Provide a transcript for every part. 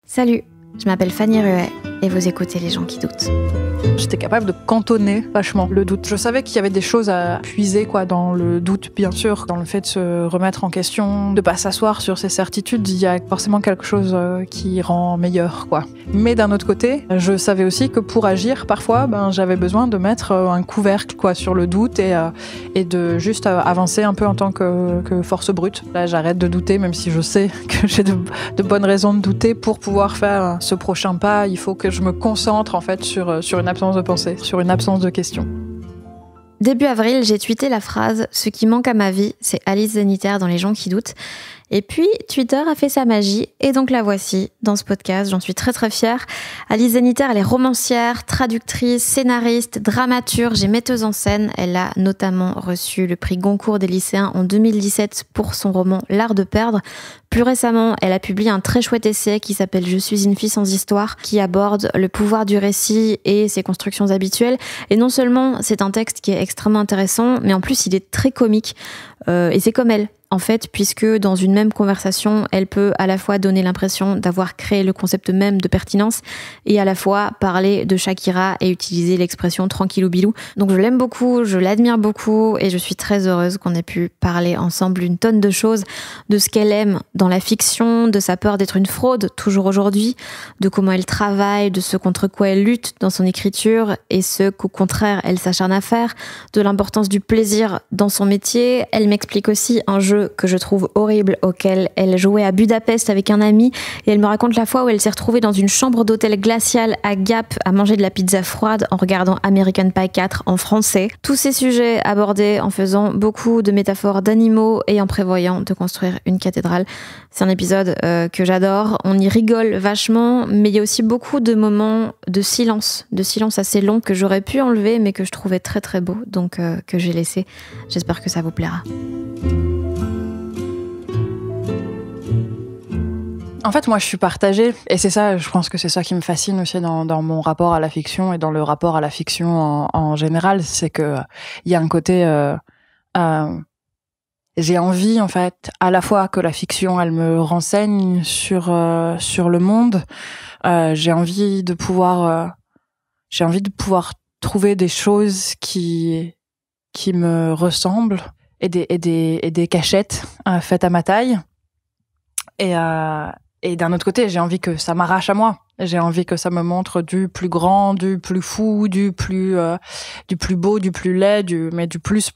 Salut, je m'appelle Fanny Ruet et vous écoutez Les gens qui doutent. J'étais capable de cantonner vachement le doute. Je savais qu'il y avait des choses à puiser dans le doute, bien sûr, dans le fait de se remettre en question, de pas s'asseoir sur ses certitudes. Il y a forcément quelque chose qui rend meilleur, Mais d'un autre côté, je savais aussi que pour agir, parfois, j'avais besoin de mettre un couvercle sur le doute et de juste avancer un peu en tant que force brute. Là, j'arrête de douter, même si je sais que j'ai de bonnes raisons de douter. Pour pouvoir faire ce prochain pas, il faut que je me concentre en fait sur une absence de pensée, sur une absence de questions. Début avril, j'ai tweeté la phrase « Ce qui manque à ma vie, c'est Alice Zeniter dans Les gens qui doutent ». Et puis, Twitter a fait sa magie, et donc la voici dans ce podcast, j'en suis très très fière. Alice Zeniter, elle est romancière, traductrice, scénariste, dramaturge et metteuse en scène. Elle a notamment reçu le prix Goncourt des lycéens en 2017 pour son roman L'art de perdre. Plus récemment, elle a publié un très chouette essai qui s'appelle « Je suis une fille sans histoire » qui aborde le pouvoir du récit et ses constructions habituelles. Et non seulement c'est un texte qui est extrêmement intéressant, mais en plus il est très comique. Et c'est comme elle, en fait, puisque dans une même conversation, elle peut à la fois donner l'impression d'avoir créé le concept même de pertinence et à la fois parler de Shakira et utiliser l'expression tranquillou bilou. Donc je l'aime beaucoup, je l'admire beaucoup et je suis très heureuse qu'on ait pu parler ensemble une tonne de choses, de ce qu'elle aime dans la fiction, de sa peur d'être une fraude, toujours aujourd'hui, de comment elle travaille, de ce contre quoi elle lutte dans son écriture et ce qu'au contraire elle s'acharne à faire, de l'importance du plaisir dans son métier. Elle m'explique aussi un jeu que je trouve horrible auquel elle jouait à Budapest avec un ami et elle me raconte la fois où elle s'est retrouvée dans une chambre d'hôtel glaciale à Gap à manger de la pizza froide en regardant American Pie 4 en français. Tous ces sujets abordés en faisant beaucoup de métaphores d'animaux et en prévoyant de construire une cathédrale. C'est un épisode que j'adore, on y rigole vachement, mais il y a aussi beaucoup de moments de silence assez longs que j'aurais pu enlever mais que je trouvais très très beau, donc que j'ai laissé. J'espère que ça vous plaira. En fait, moi, je suis partagée. Et c'est ça, je pense que c'est ça qui me fascine aussi dans mon rapport à la fiction et dans le rapport à la fiction en général. C'est que il y a un côté... j'ai envie, en fait, à la fois que la fiction, elle me renseigne sur le monde. J'ai envie de pouvoir trouver des choses qui me ressemblent et des cachettes faites à ma taille. Et d'un autre côté, j'ai envie que ça m'arrache à moi. J'ai envie que ça me montre du plus grand, du plus fou, du plus beau, du plus laid, mais du plus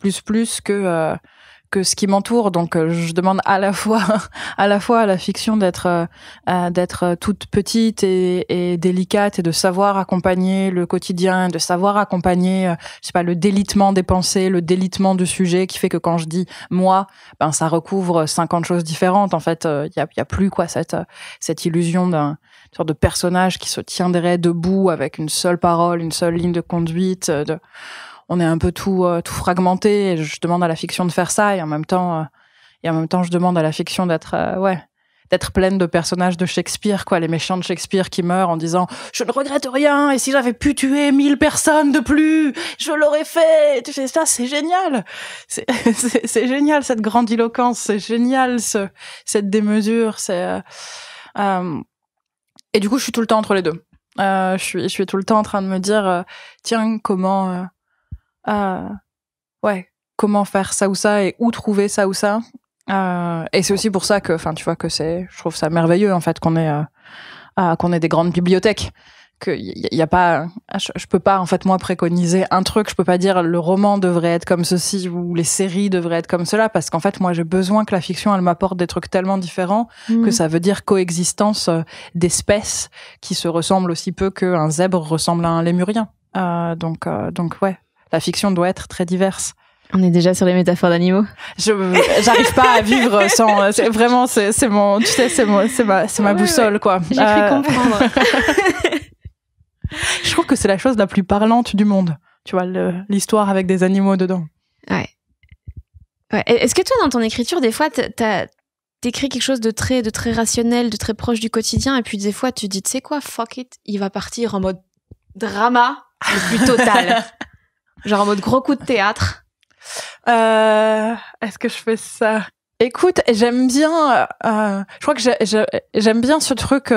que ce qui m'entoure. Donc je demande à la fois à la fiction d'être toute petite et délicate et de savoir accompagner le quotidien, de savoir accompagner le délitement des pensées, le délitement du sujet qui fait que quand je dis moi, ça recouvre 50 choses différentes. En fait, il y a plus cette illusion d'un sorte de personnage qui se tiendrait debout avec une seule parole, une seule ligne de conduite. On est un peu tout fragmenté et je demande à la fiction de faire ça et en même temps je demande à la fiction d'être pleine de personnages de Shakespeare, les méchants de Shakespeare qui meurent en disant je ne regrette rien et si j'avais pu tuer 1000 personnes de plus je l'aurais fait. Tu sais, ça c'est génial, c'est génial cette grandiloquence, c'est génial cette démesure, et du coup je suis tout le temps entre les deux. Je suis tout le temps en train de me dire tiens comment faire ça ou ça et où trouver ça ou ça. Et c'est aussi pour ça que, je trouve ça merveilleux en fait qu'on ait des grandes bibliothèques. Y a pas, je peux pas en fait moi préconiser un truc. Je peux pas dire le roman devrait être comme ceci ou les séries devraient être comme cela parce qu'en fait moi j'ai besoin que la fiction elle m'apporte des trucs tellement différents que ça veut dire coexistence d'espèces qui se ressemblent aussi peu qu'un zèbre ressemble à un lémurien. Donc ouais. La fiction doit être très diverse. On est déjà sur les métaphores d'animaux. J'arrive pas à vivre sans. C'est vraiment, c'est ma boussole, quoi. J'ai cru comprendre. Je trouve que c'est la chose la plus parlante du monde. Tu vois, l'histoire avec des animaux dedans. Ouais. Est-ce que toi, dans ton écriture, des fois, t'écris quelque chose de très rationnel, de très proche du quotidien, et puis des fois, tu dis, tu sais quoi, fuck it, il va partir en mode drama le plus total. Genre en mode gros coup de théâtre. Est-ce que je fais ça? Écoute, j'aime bien. Je crois que j'aime bien ce truc.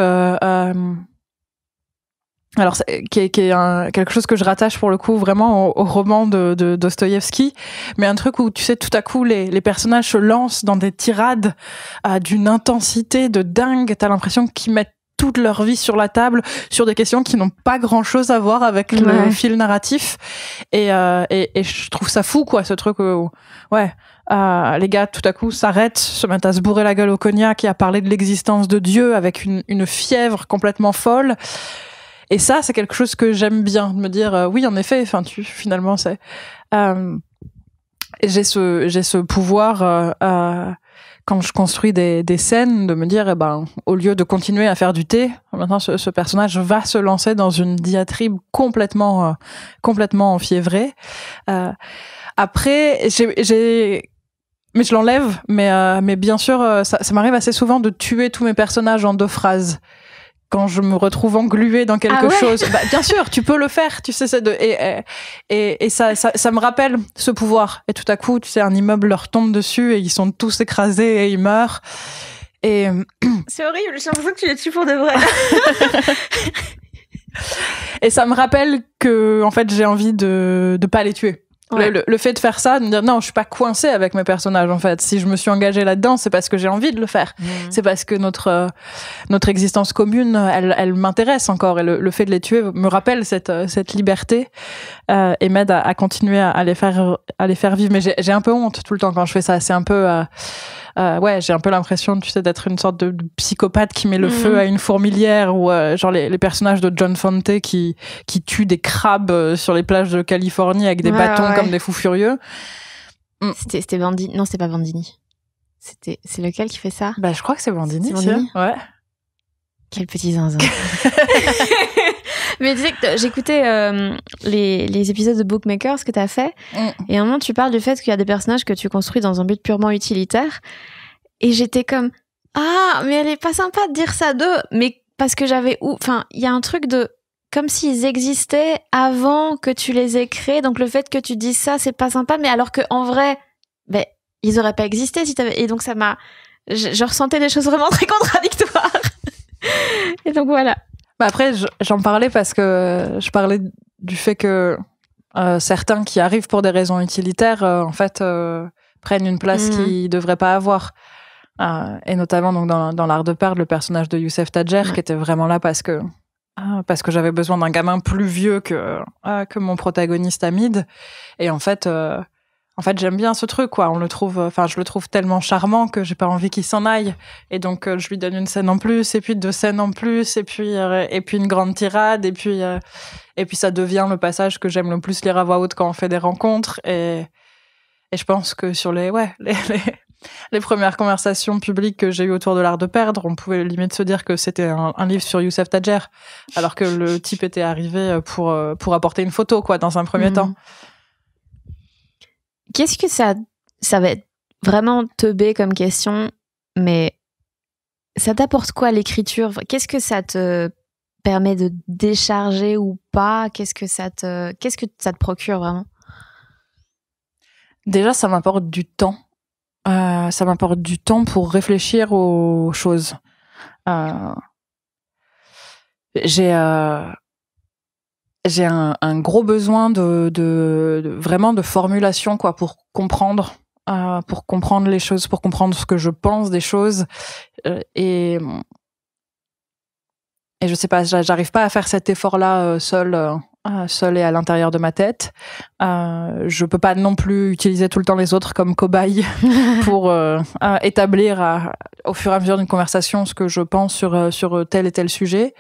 Alors, qui est quelque chose que je rattache pour le coup vraiment au roman de Dostoïevski, mais un truc où tu sais tout à coup les personnages se lancent dans des tirades d'une intensité de dingue. T'as l'impression qu'ils mettent toute leur vie sur la table sur des questions qui n'ont pas grand chose à voir avec le fil narratif, et je trouve ça fou quoi, ce truc où, les gars tout à coup s'arrêtent, se mettent à se bourrer la gueule au cognac et à parler de l'existence de Dieu avec une fièvre complètement folle. Et ça, c'est quelque chose que j'aime bien, de me dire oui, en effet. Enfin, finalement, c'est j'ai ce pouvoir quand je construis des scènes de me dire, au lieu de continuer à faire du thé, maintenant ce personnage va se lancer dans une diatribe complètement enfiévrée. Après, mais je l'enlève. Mais bien sûr, ça m'arrive assez souvent de tuer tous mes personnages en 2 phrases. Quand je me retrouve engluée dans quelque chose, bien sûr, tu peux le faire, tu sais, et ça me rappelle ce pouvoir. Et tout à coup, tu sais, un immeuble leur tombe dessus et ils sont tous écrasés et ils meurent. Et c'est horrible, j'ai l'impression que tu les tues pour de vrai. Et ça me rappelle que, en fait, j'ai envie de pas les tuer. Ouais. Le fait de faire ça, de me dire non, je suis pas coincée avec mes personnages en fait. Si je me suis engagée là-dedans, c'est parce que j'ai envie de le faire. C'est parce que notre existence commune, elle m'intéresse encore. Et le fait de les tuer me rappelle cette liberté et m'aide à continuer à les faire vivre. Mais j'ai un peu honte tout le temps quand je fais ça. C'est un peu j'ai un peu l'impression, tu sais, d'être une sorte de psychopathe qui met le feu à une fourmilière, ou genre les personnages de John Fante qui tuent des crabes sur les plages de Californie avec des bâtons comme des fous furieux. C'était Bandini. Non, c'était pas Bandini. C'est lequel qui fait ça? Je crois que c'est Bandini. C'est Bandini. Ouais. Quel petit zinzin. Mais tu sais que j'écoutais les épisodes de Bookmakers que t'as fait, et à un moment tu parles du fait qu'il y a des personnages que tu construis dans un but purement utilitaire, et j'étais comme mais elle est pas sympa de dire ça d'eux, mais parce que il y a un truc de comme s'ils existaient avant que tu les aies créés, donc le fait que tu dises ça c'est pas sympa, mais alors que en vrai ils auraient pas existé si t'avais, et donc je ressentais des choses vraiment très contradictoires. Et donc voilà. Après, j'en parlais parce que je parlais du fait que certains qui arrivent pour des raisons utilitaires, en fait, prennent une place qu'ils devraient pas avoir. Et notamment donc dans l'art de perdre, le personnage de Youssef Tadjer, qui était vraiment là parce que j'avais besoin d'un gamin plus vieux que mon protagoniste Hamid. Et en fait, j'aime bien ce truc, quoi. Je le trouve tellement charmant que j'ai pas envie qu'il s'en aille. Et donc, je lui donne une scène en plus, et puis 2 scènes en plus, et puis une grande tirade, et puis ça devient le passage que j'aime le plus lire à voix haute quand on fait des rencontres. Et je pense que sur les premières conversations publiques que j'ai eues autour de l'art de perdre, on pouvait limite se dire que c'était un livre sur Youssef Tadjer, alors que le type était arrivé pour apporter une photo, quoi, dans un premier temps. Qu'est-ce que ça va être vraiment teubé comme question, mais ça t'apporte quoi l'écriture? Qu'est-ce que ça te permet de décharger ou pas? Qu'est-ce que ça te procure vraiment? Déjà, ça m'apporte du temps. Ça m'apporte du temps pour réfléchir aux choses. J'ai un gros besoin de vraiment de formulation, quoi, pour comprendre les choses, pour comprendre ce que je pense des choses, et je sais pas, j'arrive pas à faire cet effort-là seule et à l'intérieur de ma tête. Je peux pas non plus utiliser tout le temps les autres comme cobayes pour établir au fur et à mesure d'une conversation ce que je pense sur tel et tel sujet.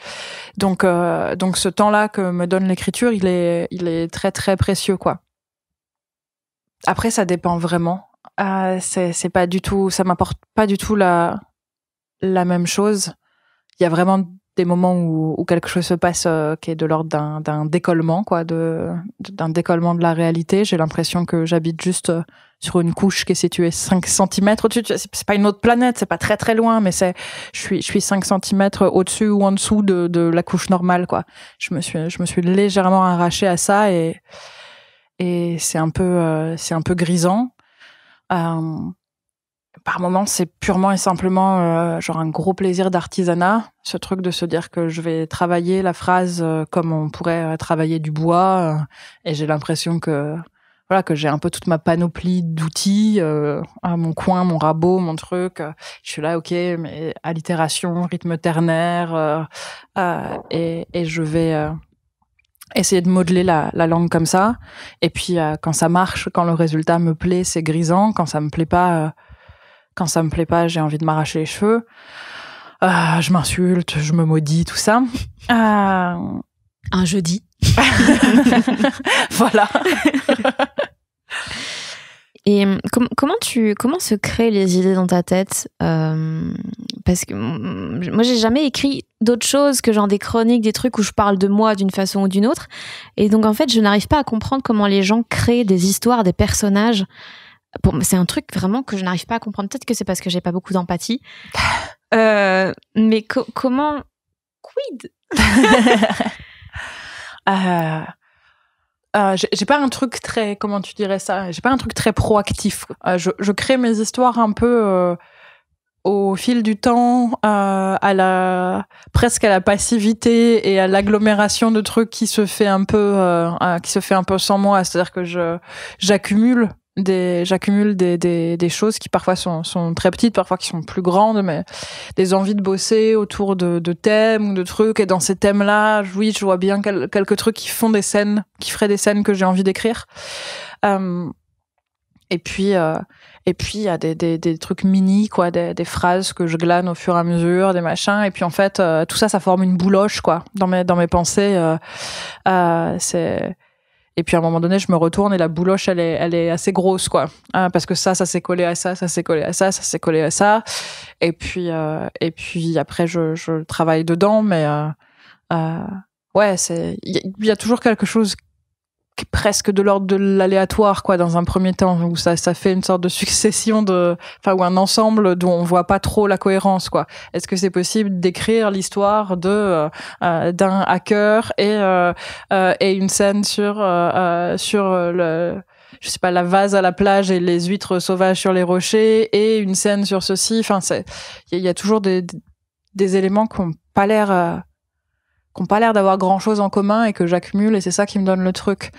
Donc ce temps-là que me donne l'écriture, il est très très précieux, quoi. Après, ça dépend vraiment. C'est pas du tout, ça m'apporte pas du tout la même chose. Il y a vraiment des moments où quelque chose se passe qui est de l'ordre d'un décollement, quoi, d'un décollement de la réalité. J'ai l'impression que j'habite juste sur une couche qui est située 5 cm au-dessus. C'est pas une autre planète, c'est pas très très loin, mais je suis 5 cm au-dessus ou en dessous de la couche normale, quoi. Je me suis légèrement arrachée à ça, et c'est un peu grisant. par moments, c'est purement et simplement genre un gros plaisir d'artisanat. Ce truc de se dire que je vais travailler la phrase comme on pourrait travailler du bois. Et j'ai l'impression que voilà, que j'ai un peu toute ma panoplie d'outils, mon coin, mon rabot, mon truc. Je suis là, ok, mais allitération, rythme ternaire, et je vais essayer de modeler la langue comme ça. Et puis quand ça marche, quand le résultat me plaît, c'est grisant. Quand ça me plaît pas, j'ai envie de m'arracher les cheveux. Je m'insulte, je me maudis, tout ça. Un jeudi. Voilà. Et comment se créent les idées dans ta tête, parce que moi j'ai jamais écrit d'autre chose que genre des chroniques, des trucs où je parle de moi d'une façon ou d'une autre, et donc en fait je n'arrive pas à comprendre comment les gens créent des histoires, des personnages. C'est un truc vraiment que je n'arrive pas à comprendre. Peut-être que c'est parce que j'ai pas beaucoup d'empathie, mais comment quid. J'ai pas un truc très, comment tu dirais ça, j'ai pas un truc très proactif. Je crée mes histoires un peu au fil du temps, presque à la passivité et à l'agglomération de trucs qui se fait un peu sans moi. C'est-à-dire que j'accumule des choses qui parfois sont très petites, parfois qui sont plus grandes, mais des envies de bosser autour de thèmes ou de trucs. Et dans ces thèmes-là, oui, je vois bien quelques trucs qui feraient des scènes que j'ai envie d'écrire. Et puis il y a des trucs mini, quoi, des phrases que je glane au fur et à mesure, des machins. Et puis en fait, tout ça forme une bouloche, quoi, dans mes pensées. Et puis à un moment donné, je me retourne et la bouloche, elle est assez grosse, quoi. Parce que ça s'est collé à ça, ça s'est collé à ça, ça s'est collé à ça. Et puis après, je travaille dedans, mais ouais, il y a toujours quelque chose qui est presque de l'ordre de l'aléatoire, quoi, dans un premier temps, où ça fait une sorte de succession ou un ensemble dont on voit pas trop la cohérence, quoi. Est-ce que c'est possible d'écrire l'histoire d'un hacker et une scène sur je sais pas, la vase à la plage et les huîtres sauvages sur les rochers, et une scène sur ceci. Enfin, il y a toujours des éléments qui ont pas l'air d'avoir grand chose en commun et que j'accumule, et c'est ça qui me donne le truc.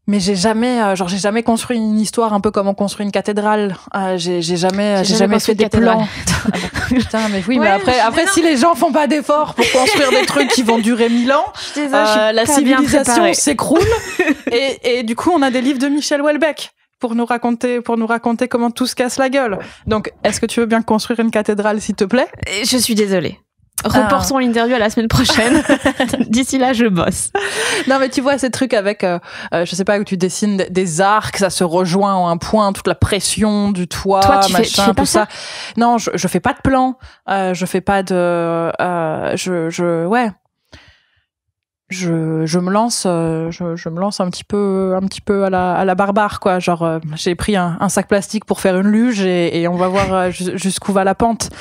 Mais j'ai jamais construit une histoire un peu comme on construit une cathédrale. J'ai jamais fait des plans. Putain, mais oui, ouais, mais après si les gens font pas d'efforts pour construire des trucs qui vont durer 1000 ans, la civilisation s'écroule. et du coup, on a des livres de Michel Houellebecq pour nous raconter comment tout se casse la gueule. Donc, est-ce que tu veux bien construire une cathédrale, s'il te plaît? Je suis désolée. Reportons l'interview à la semaine prochaine. D'ici là, je bosse. Non, mais tu vois, ces trucs avec, je sais pas, où tu dessines des arcs, ça se rejoint en un point, toute la pression du toit, toi, tu fais tout ça. Non, je fais pas de plan. Je fais pas de, ouais. Je me lance un petit peu à la barbare, quoi. Genre, j'ai pris un sac plastique pour faire une luge et on va voir jusqu'où va la pente.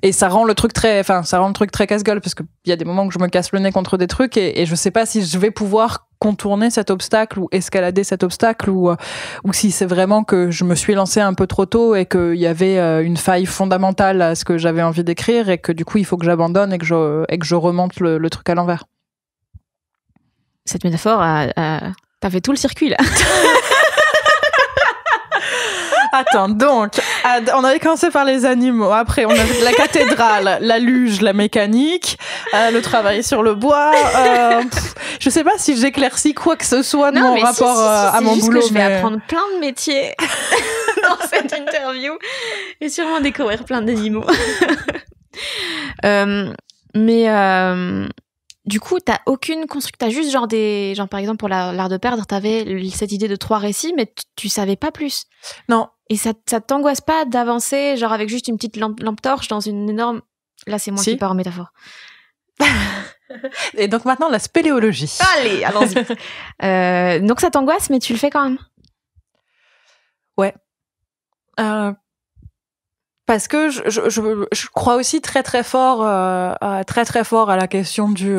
Et ça rend le truc très casse-gueule, parce que il y a des moments où je me casse le nez contre des trucs et je sais pas si je vais pouvoir contourner cet obstacle ou escalader cet obstacle, ou si c'est vraiment que je me suis lancée un peu trop tôt et qu'il y avait une faille fondamentale à ce que j'avais envie d'écrire, et que du coup il faut que j'abandonne et que je remonte le truc à l'envers. Cette métaphore t'as fait tout le circuit là. Attends, donc, on avait commencé par les animaux. Après, on avait la cathédrale, la luge, la mécanique, le travail sur le bois. Je sais pas si j'éclaircis quoi que ce soit de mon rapport à mon boulot. Que je vais apprendre plein de métiers dans cette interview et sûrement découvrir plein d'animaux. Du coup, t'as aucune construction, t'as juste genre par exemple pour l'art de perdre, t'avais cette idée de 3 récits, mais tu savais pas plus. Non. Et ça t'angoisse pas d'avancer, genre avec juste une petite lampe torche dans une énorme... Là, c'est moi qui pars en métaphore. Et donc maintenant, la spéléologie. Allez, allons-y. Donc ça t'angoisse, mais tu le fais quand même. Ouais. Parce que je crois aussi très très fort à la question du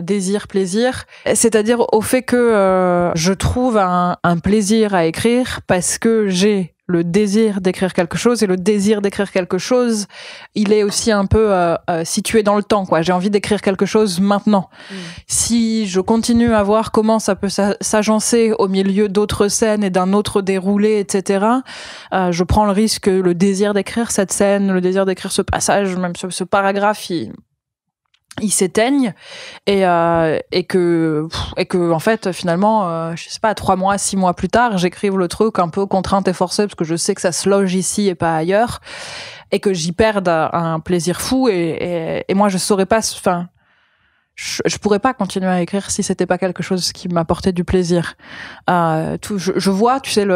désir-plaisir, c'est-à-dire au fait que je trouve un plaisir à écrire parce que j'ai le désir d'écrire quelque chose, et le désir d'écrire quelque chose, il est aussi un peu situé dans le temps, quoi. J'ai envie d'écrire quelque chose maintenant. Si je continue à voir comment ça peut s'agencer au milieu d'autres scènes et d'un autre déroulé, etc., je prends le risque que le désir d'écrire cette scène, le désir d'écrire ce passage, même ce paragraphe, il s'éteigne, et que en fait finalement je sais pas, 3 mois, 6 mois plus tard, j'écrive le truc un peu contrainte et forcée parce que je sais que ça se loge ici et pas ailleurs, et que j'y perde un plaisir fou, et moi je saurais pas, enfin je pourrais pas continuer à écrire si c'était pas quelque chose qui m'apportait du plaisir. Je vois, tu sais,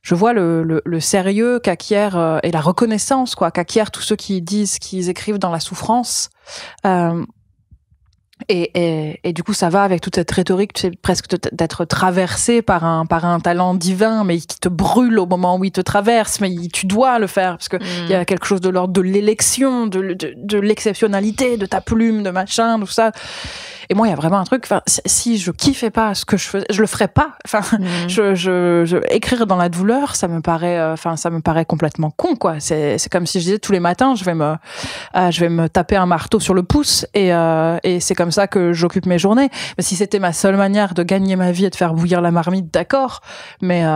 je vois le sérieux qu'acquièrent et la reconnaissance, quoi, qu'acquièrent tous ceux qui disent qu'ils écrivent dans la souffrance. Et du coup, ça va avec toute cette rhétorique, tu sais, presque d'être traversé par un talent divin, mais qui te brûle au moment où il te traverse, mais tu dois le faire parce que il y a quelque chose de l'ordre de l'élection, de l'exceptionnalité, de ta plume, de machin, tout ça. Et moi, il y a vraiment un truc, enfin, si je kiffais pas ce que je faisais, je le ferais pas. Enfin, écrire dans la douleur, ça me paraît complètement con, quoi. C'est comme si je disais tous les matins, je vais me taper un marteau sur le pouce, et c'est comme ça que j'occupe mes journées. Mais si c'était ma seule manière de gagner ma vie et de faire bouillir la marmite, d'accord. Mais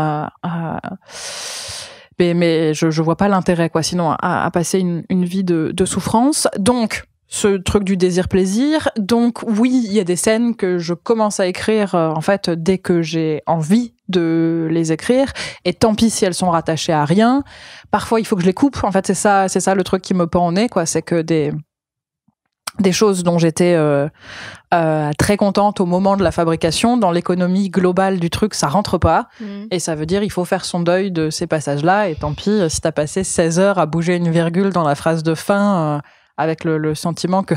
je vois pas l'intérêt, quoi. Sinon, à passer une vie de souffrance. Donc, ce truc du désir-plaisir. Donc oui, il y a des scènes que je commence à écrire en fait dès que j'ai envie de les écrire, et tant pis si elles sont rattachées à rien. Parfois il faut que je les coupe. En fait c'est ça le truc qui me pend au nez, quoi. C'est que des choses dont j'étais très contente au moment de la fabrication, dans l'économie globale du truc, ça rentre pas. Et ça veut dire il faut faire son deuil de ces passages-là, et tant pis si t'as passé 16 heures à bouger une virgule dans la phrase de fin, avec le sentiment que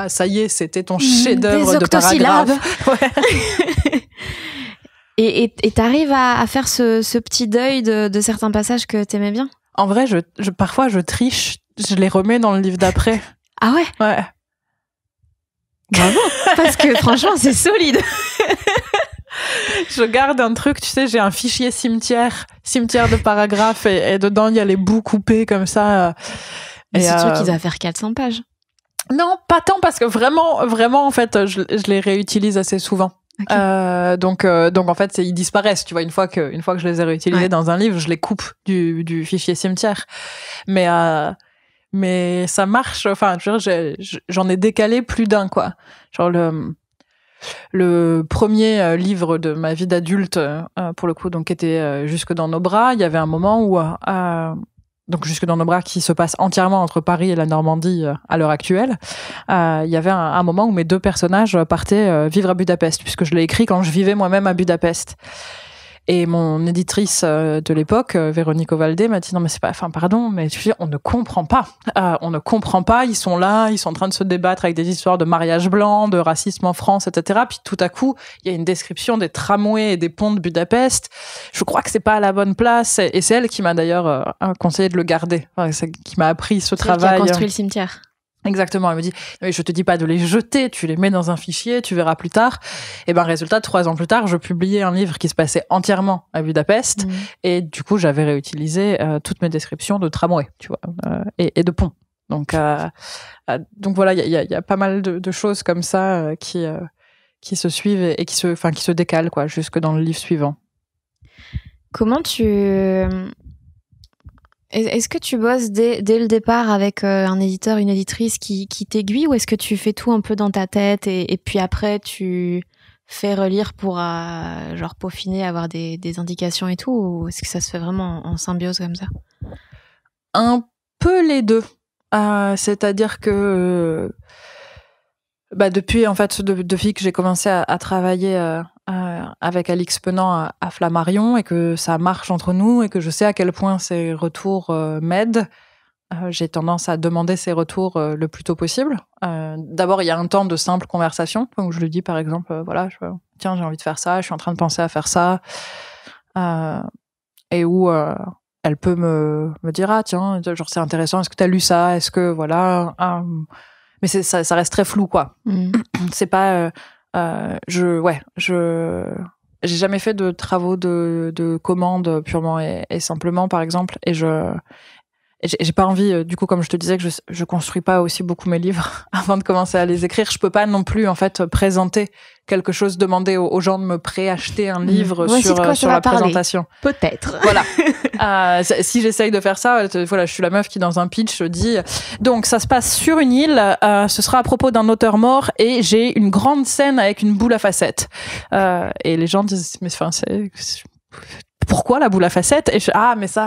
ça y est, c'était ton chef-d'œuvre de paragraphe. Ouais. Et t'arrives à faire ce petit deuil de certains passages que t'aimais bien? En vrai, parfois je triche, je les remets dans le livre d'après. Ah ouais? Ouais. Bravo. Parce que franchement, c'est solide. Je garde un truc, tu sais, j'ai un fichier cimetière de paragraphes, et dedans il y a les bouts coupés comme ça. Et ce truc, il va faire 400 pages. Non, pas tant, parce que vraiment, en fait, je les réutilise assez souvent. Okay. Donc en fait, ils disparaissent, tu vois, une fois que je les ai réutilisés dans un livre, je les coupe du fichier cimetière. Mais ça marche, enfin, j'en ai décalé plus d'un, quoi. Genre le premier livre de ma vie d'adulte, pour le coup, donc était Jusque dans nos bras, il y avait un moment où donc Jusque dans nos bras, qui se passe entièrement entre Paris et la Normandie à l'heure actuelle. Il y avait un moment où mes 2 personnages partaient vivre à Budapest, puisque je l'ai écrit quand je vivais moi-même à Budapest. Et mon éditrice de l'époque, Véronique Ovaldé, m'a dit non mais c'est pas, enfin pardon, mais tu sais, on ne comprend pas. Ils sont là, ils sont en train de se débattre avec des histoires de mariage blanc, de racisme en France, etc. Puis tout à coup, il y a une description des tramways et des ponts de Budapest. Je crois que c'est pas à la bonne place. Et c'est elle qui m'a d'ailleurs conseillé de le garder, qui m'a appris ce travail. Qui a construit le cimetière. Exactement, elle me dit mais je te dis pas de les jeter, tu les mets dans un fichier, tu verras plus tard. Et ben résultat, 3 ans plus tard, je publiais un livre qui se passait entièrement à Budapest, et du coup j'avais réutilisé toutes mes descriptions de tramway, tu vois, et de ponts. Donc voilà, il y a pas mal de choses comme ça qui se suivent et qui se décalent, quoi, jusque dans le livre suivant. Comment Est-ce que tu bosses dès le départ avec un éditeur, une éditrice qui t'aiguille, ou est-ce que tu fais tout un peu dans ta tête et puis après tu fais relire pour genre peaufiner, avoir des indications et tout, ou est-ce que ça se fait vraiment en symbiose comme ça? Un peu les deux. C'est-à-dire que depuis en fait depuis que j'ai commencé à travailler avec Alix Penant à Flammarion, et que ça marche entre nous, et que je sais à quel point ces retours m'aident, j'ai tendance à demander ces retours le plus tôt possible. D'abord, il y a un temps de simple conversation, où je lui dis par exemple, tiens, j'ai envie de faire ça, je suis en train de penser à faire ça, et où elle peut me dire tiens, genre c'est intéressant, est-ce que t'as lu ça, est-ce que voilà, mais ça reste très flou, quoi. C'est pas j'ai jamais fait de travaux de commande purement et simplement, par exemple, et j'ai pas envie, du coup, comme je te disais, que je construis pas aussi beaucoup mes livres avant de commencer à les écrire. Je peux pas non plus, en fait, présenter quelque chose, demander aux gens de me préacheter un livre sur la présentation. Peut-être. Voilà. Si j'essaye de faire ça, voilà, je suis la meuf qui, dans un pitch, dit donc ça se passe sur une île, ce sera à propos d'un auteur mort et j'ai une grande scène avec une boule à facettes. Et les gens disent mais enfin pourquoi la boule à facettes? Et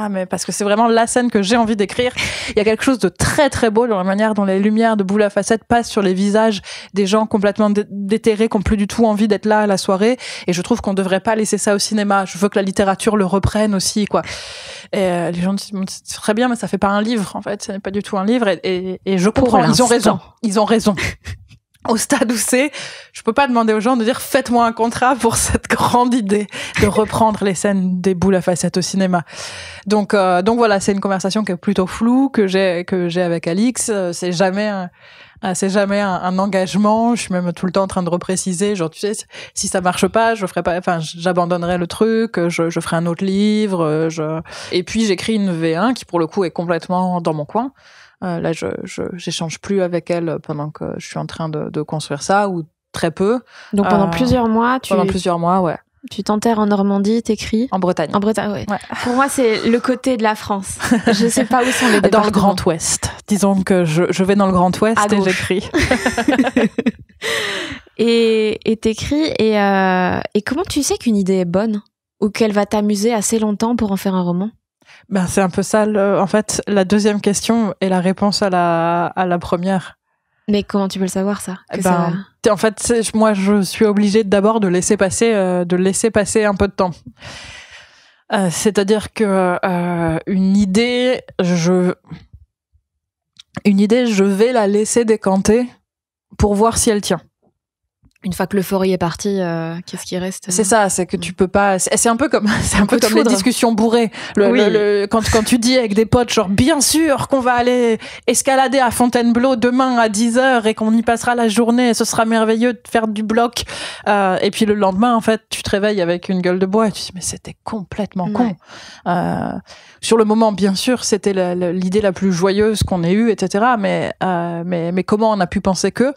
mais parce que c'est vraiment la scène que j'ai envie d'écrire. Il y a quelque chose de très très beau dans la manière dont les lumières de boule à facettes passent sur les visages des gens complètement déterrés, qui n'ont plus du tout envie d'être là à la soirée. Et je trouve qu'on devrait pas laisser ça au cinéma. Je veux que la littérature le reprenne aussi, quoi. Et les gens disent c'est très bien, mais ça fait pas un livre. En fait, ce n'est pas du tout un livre. Et je comprends. Ils ont raison. Au stade où je peux pas demander aux gens de dire faites-moi un contrat pour cette grande idée de reprendre les scènes des boules à facettes au cinéma. Donc voilà, c'est une conversation qui est plutôt floue que j'ai avec Alix. C'est jamais un engagement. Je suis même tout le temps en train de repréciser, genre tu sais, si ça marche pas, j'abandonnerai le truc, je ferai un autre livre. Et puis j'écris une V1 qui pour le coup est complètement dans mon coin. Là, j'échange plus avec elle pendant que je suis en train de construire ça, ou très peu. Donc pendant plusieurs mois, ouais. Tu t'enterres en Normandie, t'écris. En Bretagne. En Bretagne, ouais. Pour moi, c'est le côté de la France. Je sais pas où sont les départements. Dans le Grand Ouest. Disons que je vais dans le Grand Ouest et j'écris. Et t'écris, et comment tu sais qu'une idée est bonne ou qu'elle va t'amuser assez longtemps pour en faire un roman? Ben, c'est un peu ça, en fait, la deuxième question est la réponse à la première. Mais comment tu peux le savoir, ça? En fait, moi, je suis obligée d'abord de laisser passer un peu de temps. C'est-à-dire que une idée, je vais la laisser décanter pour voir si elle tient. Une fois que l'euphorie est partie, qu'est-ce qui reste? C'est ça, c'est que tu peux pas. C'est un peu comme les discussions bourrées. Quand tu dis avec des potes, genre bien sûr qu'on va aller escalader à Fontainebleau demain à 10h et qu'on y passera la journée, et ce sera merveilleux de faire du bloc. Et puis le lendemain, en fait, tu te réveilles avec une gueule de bois et tu te dis mais c'était complètement con. Sur le moment, bien sûr, c'était l'idée la plus joyeuse qu'on ait eue, etc. Mais comment on a pu penser que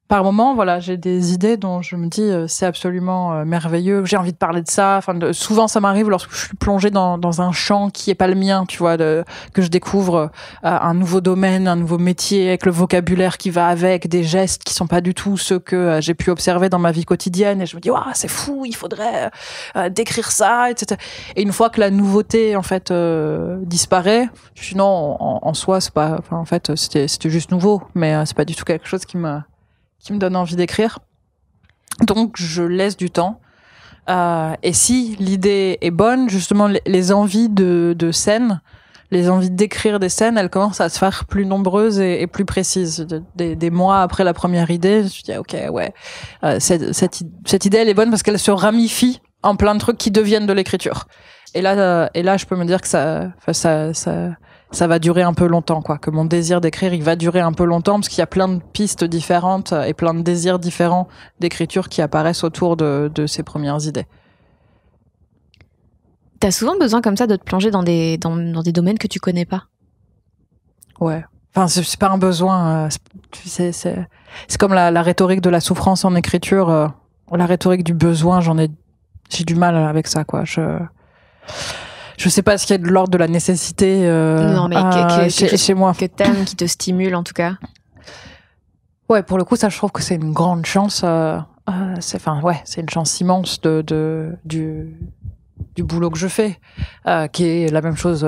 par moment, voilà, j'ai des idées dont je me dis c'est absolument merveilleux. J'ai envie de parler de ça. Souvent, ça m'arrive lorsque je suis plongée dans un champ qui est pas le mien, tu vois, que je découvre un nouveau domaine, un nouveau métier avec le vocabulaire qui va avec, des gestes qui sont pas du tout ceux que j'ai pu observer dans ma vie quotidienne. Et je me dis c'est fou, il faudrait décrire ça, etc. Et une fois que la nouveauté en fait disparaît, je dis non, en soi c'est pas. En fait, c'était juste nouveau, mais c'est pas du tout quelque chose qui me donne envie d'écrire. Donc, je laisse du temps. Et si l'idée est bonne, justement, les envies de scène, les envies d'écrire des scènes, elles commencent à se faire plus nombreuses et plus précises. Des mois après la première idée, je me dis, ok, ouais, cette idée, elle est bonne parce qu'elle se ramifie en plein de trucs qui deviennent de l'écriture. Et là, je peux me dire que ça va durer un peu longtemps, quoi. Que mon désir d'écrire, il va durer un peu longtemps parce qu'il y a plein de pistes différentes et plein de désirs différents d'écriture qui apparaissent autour de ces premières idées. T'as souvent besoin comme ça de te plonger dans des domaines que tu connais pas? Ouais. Enfin, c'est pas un besoin. C'est comme la rhétorique de la souffrance en écriture. La rhétorique du besoin, j'ai du mal avec ça, quoi. Je sais pas ce qu'il y a de l'ordre de la nécessité non, mais chez moi. Que t'aimes, qui te stimule en tout cas. Ouais, pour le coup, ça, je trouve que c'est une grande chance. C'est une chance immense du boulot que je fais, qui est la même chose.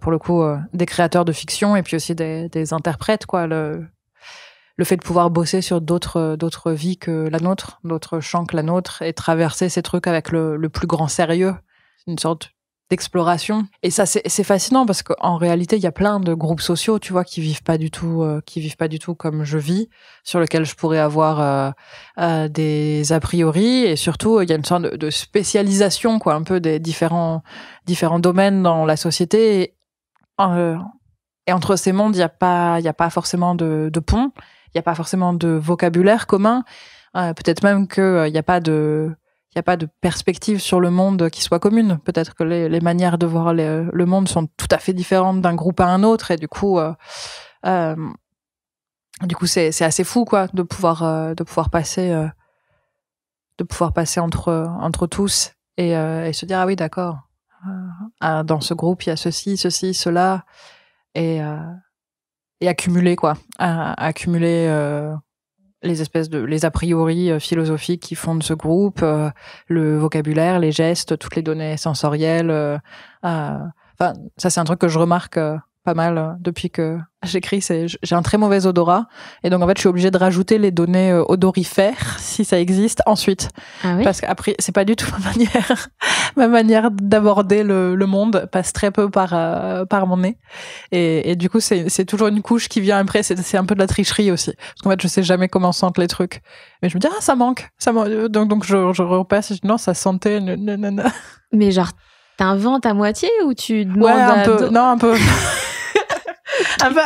Pour le coup, des créateurs de fiction et puis aussi des interprètes, quoi. Le fait de pouvoir bosser sur d'autres vies que la nôtre, d'autres champs que la nôtre, et traverser ces trucs avec le plus grand sérieux. C'est une sorte d'exploration. Et ça, c'est fascinant parce qu'en réalité, il y a plein de groupes sociaux, tu vois, qui vivent pas du tout comme je vis, sur lesquels je pourrais avoir des a priori. Et surtout, il y a une sorte de spécialisation, quoi, un peu des différents domaines dans la société. Et entre ces mondes, il y a pas forcément de pont, il y a pas forcément de vocabulaire commun. Peut-être même que il y a pas de perspective sur le monde qui soit commune. Peut-être que les manières de voir le monde sont tout à fait différentes d'un groupe à un autre, et du coup c'est assez fou, quoi, de pouvoir passer entre tous et se dire, ah oui, d'accord, dans ce groupe il y a ceci, cela, et accumuler, quoi, accumuler les a priori philosophiques qui font de ce groupe, le vocabulaire, les gestes, toutes les données sensorielles. Enfin, ça, c'est un truc que je remarque pas mal depuis que j'écris. J'ai un très mauvais odorat, et donc en fait, je suis obligée de rajouter les données odorifères, si ça existe, ensuite. Ah oui? Parce qu'après, c'est pas du tout ma manière d'aborder le monde passe très peu par mon nez, et du coup, c'est toujours une couche qui vient après. C'est un peu de la tricherie aussi, parce qu'en fait, je sais jamais comment sentent les trucs, mais je me dis, ça manque. Donc je repasse, et je dis, non, ça sentait. Non. Mais genre, t'inventes à moitié ou tu demandes un peu. Un peu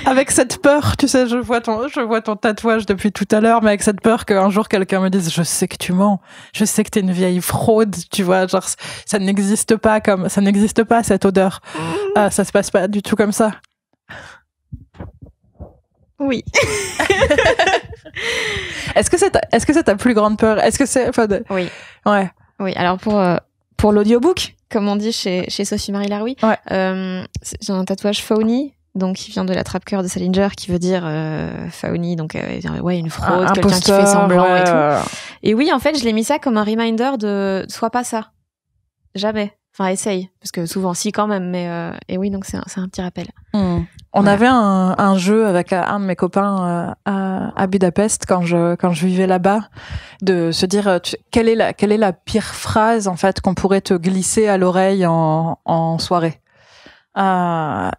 avec cette peur, tu sais, je vois ton tatouage depuis tout à l'heure, mais avec cette peur qu'un jour quelqu'un me dise, je sais que tu mens, je sais que t'es une vieille fraude, tu vois, genre ça n'existe pas cette odeur. Ça se passe pas du tout comme ça. Oui. Est-ce que c'est ta plus grande peur? Est-ce que c'est Oui. Ouais. Oui, alors pour l'audiobook, comme on dit chez Sophie Marie Laroui, ouais. J'ai un tatouage Fauni, donc qui vient de l'attrape-cœur de Salinger, qui veut dire Fauni, donc une fraude, quelqu'un qui fait semblant et tout. Et oui, en fait, je l'ai mis ça comme un reminder de sois pas ça. Jamais. Enfin, essaye, parce que souvent, si quand même, mais et oui, donc c'est un petit rappel. On avait un jeu avec un de mes copains à Budapest quand je vivais là-bas, de se dire quelle est la pire phrase en fait qu'on pourrait te glisser à l'oreille en soirée. En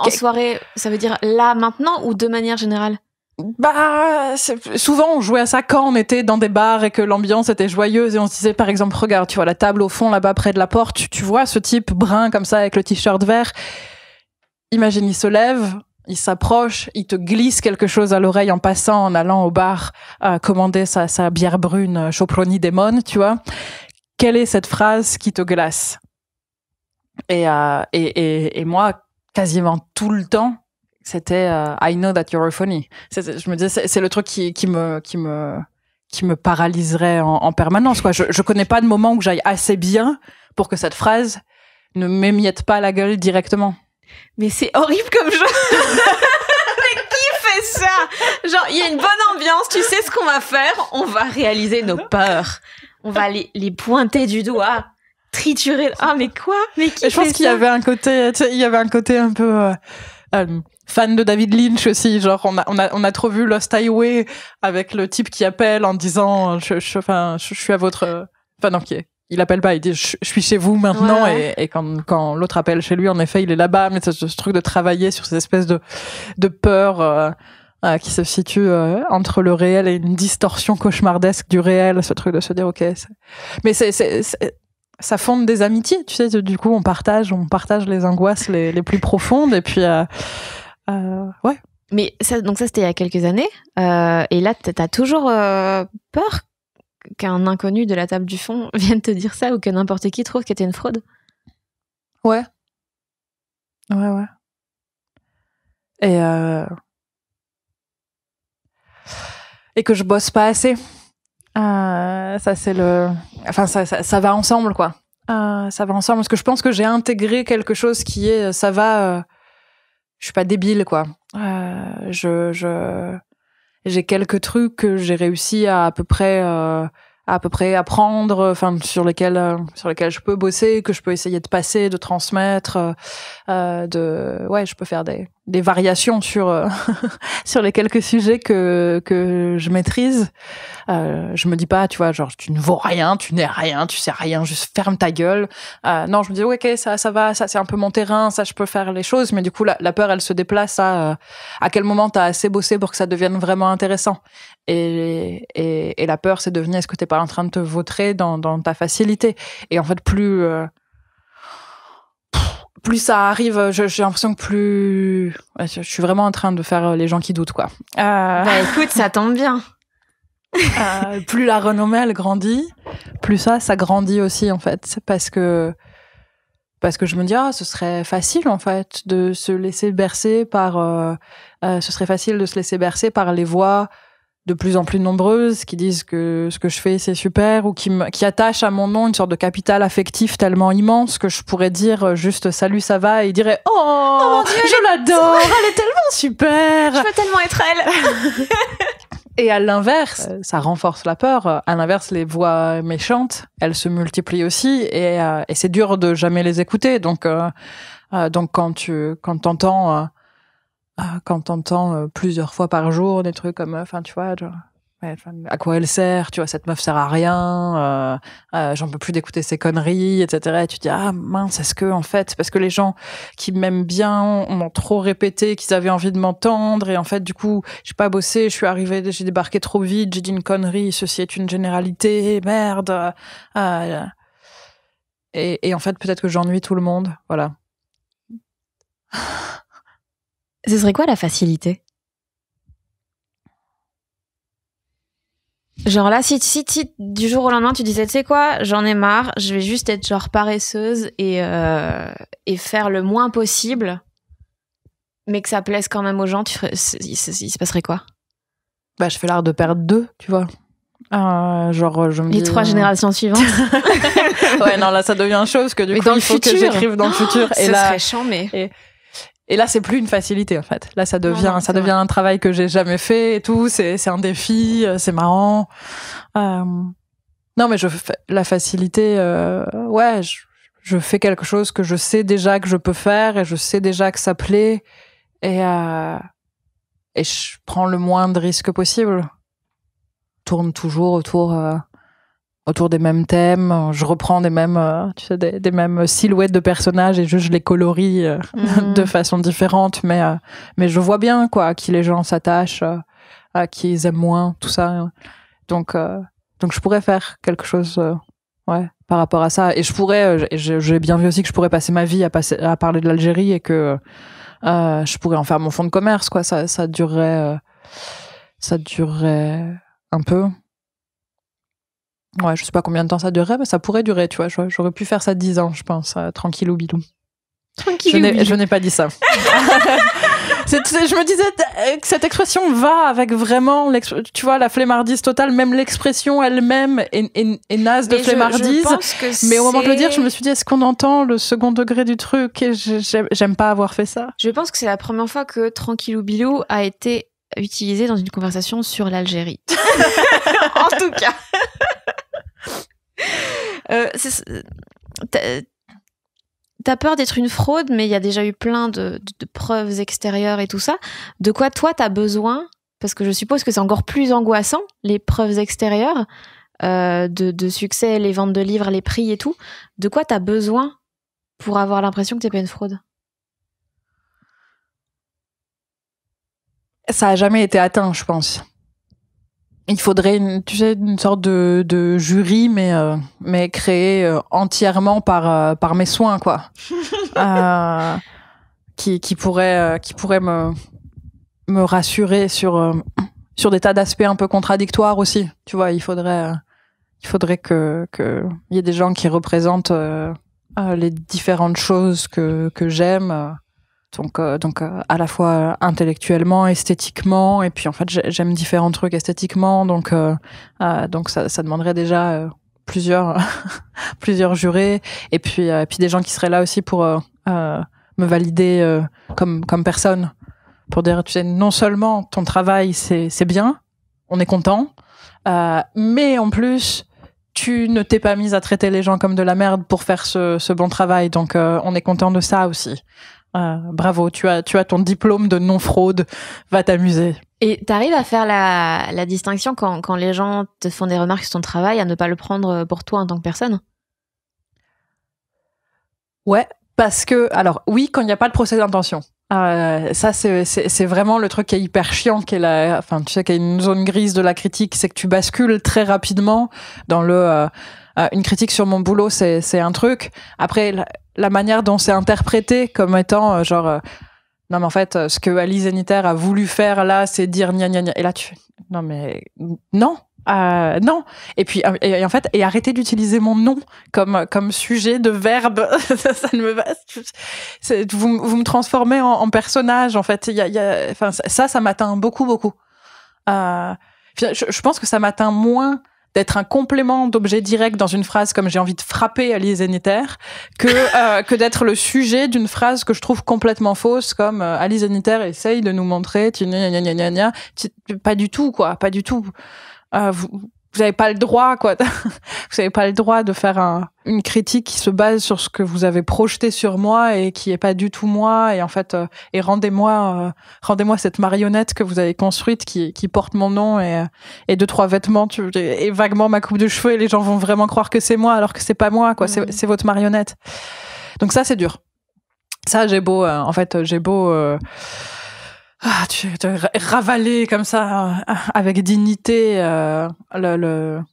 soirée, ça veut dire là maintenant ou de manière générale? Souvent on jouait à ça quand on était dans des bars et que l'ambiance était joyeuse, et on se disait, par exemple, regarde, tu vois la table au fond là-bas près de la porte, tu vois ce type brun comme ça avec le t-shirt vert. Imagine, il se lève, il s'approche, il te glisse quelque chose à l'oreille en passant, en allant au bar commander sa bière brune Choproni Demon, tu vois. Quelle est cette phrase qui te glace? Et moi, quasiment tout le temps, c'était I know that you're funny. Je me disais, c'est le truc qui me paralyserait en permanence, quoi. Je connais pas de moment où j'aille assez bien pour que cette phrase ne m'émiette pas la gueule directement. Mais c'est horrible comme jeu. Mais qui fait ça? Genre, il y a une bonne ambiance, tu sais ce qu'on va faire? On va réaliser nos peurs. On va les pointer du doigt, triturer. Ah, mais quoi? Mais qui fait ça? Je pense qu'il y avait un côté un peu fan de David Lynch aussi. Genre, on a trop vu Lost Highway avec le type qui appelle en disant, je suis à votre, il appelle pas, il dit je suis chez vous maintenant, ouais. Et quand l'autre appelle chez lui, en effet, il est là-bas. Mais c'est ce truc de travailler sur ces espèces de peur qui se situe entre le réel et une distorsion cauchemardesque du réel. Ce truc de se dire ok, mais ça fonde des amitiés, tu sais. Du coup, on partage les angoisses les plus profondes, et puis ouais. Mais ça c'était il y a quelques années, et là t'as toujours peur qu'un inconnu de la table du fond vienne te dire ça, ou que n'importe qui trouve que t'es une fraude? Ouais. Et que je bosse pas assez. Ça c'est ça va ensemble, quoi. Ça va ensemble, parce que je pense que j'ai intégré quelque chose qui est ça va. Je suis pas débile, quoi. J'ai quelques trucs que j'ai réussi à peu près apprendre, enfin sur lesquels je peux bosser, que je peux essayer de passer, de transmettre, je peux faire des variations sur sur les quelques sujets que je maîtrise. Je me dis pas, tu vois, genre tu ne vaux rien, tu n'es rien, tu sais rien, juste ferme ta gueule. Non, je me dis ok, ça va, ça c'est un peu mon terrain, ça je peux faire les choses, mais du coup la peur elle se déplace à quel moment t'as assez bossé pour que ça devienne vraiment intéressant. Et la peur, c'est de devenir, est-ce que t'es pas en train de te vautrer dans ta facilité? Et en fait, plus ça arrive, j'ai l'impression que plus je suis vraiment en train de faire les gens qui doutent, quoi. Écoute, ça tombe bien. Plus la renommée elle grandit, plus ça grandit aussi en fait, parce que je me dis ce serait facile en fait de se laisser bercer par ce serait facile de se laisser bercer par les voix de plus en plus nombreuses qui disent que ce que je fais c'est super, ou qui attachent à mon nom une sorte de capital affectif tellement immense que je pourrais dire juste salut ça va, et ils diraient oh mon Dieu, je l'adore, elle est tellement super, je veux tellement être elle. Et à l'inverse, ça renforce la peur. À l'inverse, les voix méchantes, elles se multiplient aussi, et c'est dur de jamais les écouter. Donc quand t'entends plusieurs fois par jour des trucs comme, enfin, tu vois, genre, à quoi elle sert, tu vois, cette meuf sert à rien, j'en peux plus d'écouter ces conneries, etc. Et tu te dis mince, est-ce que en fait, parce que les gens qui m'aiment bien m'ont trop répété qu'ils avaient envie de m'entendre, et en fait du coup j'ai pas bossé, j'ai débarqué trop vite, j'ai dit une connerie, ceci est une généralité, merde, et en fait peut-être que j'ennuie tout le monde, voilà. Ce serait quoi la facilité? Genre là, si du jour au lendemain tu disais, tu sais quoi, j'en ai marre, je vais juste être genre paresseuse et faire le moins possible, mais que ça plaise quand même aux gens, il se passerait quoi? Je fais l'art de perdre 2, tu vois. Genre, je me dis... Les 3 générations suivantes. Ouais, non, là, ça devient chose que du coup, il faut que j'écrive dans le futur. Et là, serait chiant, mais... Et là, c'est plus une facilité, en fait. Là, ça devient un travail que j'ai jamais fait et tout. C'est un défi, c'est marrant. Non, mais la facilité, ouais, je fais quelque chose que je sais déjà que je peux faire, et je sais déjà que ça plaît, et je prends le moins de risques possible. Tourne toujours autour des mêmes thèmes, je reprends des mêmes, tu sais, des mêmes silhouettes de personnages, et je les colorie de façon différente, mais je vois bien quoi, à qui les gens s'attachent, à qui ils aiment moins, tout ça. Donc je pourrais faire quelque chose, ouais, par rapport à ça, et je pourrais, j'ai bien vu aussi que je pourrais passer ma vie à parler de l'Algérie, et que je pourrais en faire mon fonds de commerce, quoi. Ça durerait un peu. Ouais, je sais pas combien de temps ça durerait, mais ça pourrait durer, tu vois. J'aurais pu faire ça 10 ans, je pense, tranquillou bilou. Je n'ai pas dit ça. Je me disais que cette expression va avec vraiment, tu vois, la flemmardise totale. Même l'expression elle-même est naze de flemmardise. Mais au moment de le dire, je me suis dit, est-ce qu'on entend le second degré du truc? Et j'aime pas avoir fait ça. Je pense que c'est la première fois que tranquillou bilou a été utilisé dans une conversation sur l'Algérie. En tout cas. T'as peur d'être une fraude, mais il y a déjà eu plein de preuves extérieures et tout ça. De quoi toi t'as besoin? Parce que je suppose que c'est encore plus angoissant, les preuves extérieures, de succès, les ventes de livres, les prix et tout. De quoi t'as besoin pour avoir l'impression que t'es pas une fraude? Ça a jamais été atteint, je pense. Il faudrait une sorte de jury, mais créé entièrement par mes soins, quoi. Qui pourrait me rassurer sur des tas d'aspects un peu contradictoires aussi. Tu vois, il faudrait que y ait des gens qui représentent les différentes choses que j'aime. Donc à la fois intellectuellement, esthétiquement, et puis en fait j'aime différents trucs esthétiquement, donc ça demanderait déjà plusieurs jurés, et puis des gens qui seraient là aussi pour me valider comme personne, pour dire, tu sais, non seulement ton travail c'est bien, on est content, mais en plus tu ne t'es pas mise à traiter les gens comme de la merde pour faire ce bon travail, donc on est content de ça aussi. Bravo, tu as ton diplôme de non-fraude, va t'amuser. Et t'arrives à faire la distinction quand les gens te font des remarques sur ton travail, à ne pas le prendre pour toi en tant que personne? Ouais, parce que, alors oui, quand il n'y a pas de procès d'intention. Ça, c'est vraiment le truc qui est hyper chiant, qui est tu sais, qui est une zone grise de la critique, c'est que tu bascules très rapidement dans une critique sur mon boulot, c'est un truc. Après, la manière dont c'est interprété comme étant non mais en fait ce que Alice Zeniter a voulu faire là, c'est dire gna gna gna, et là tu fais non mais non, Non. Et puis, en fait, arrêtez d'utiliser mon nom comme sujet de verbe. Ça ne me va. Vous me transformez en personnage. En fait, enfin, ça m'atteint beaucoup. Je pense que ça m'atteint moins d'être un complément d'objet direct dans une phrase comme j'ai envie de frapper Alice Zeniter que d'être le sujet d'une phrase que je trouve complètement fausse comme Alice Zeniter essaye de nous montrer pas du tout quoi, pas du tout. Vous avez pas le droit quoi. Vous avez pas le droit de faire une critique qui se base sur ce que vous avez projeté sur moi et qui est pas du tout moi, et en fait et rendez-moi cette marionnette que vous avez construite qui porte mon nom et 2-3 vêtements et vaguement ma coupe de cheveux, et les gens vont vraiment croire que c'est moi alors que c'est pas moi quoi. C'est votre marionnette. Donc ça c'est dur. Ça j'ai beau tu ravaler comme ça avec dignité le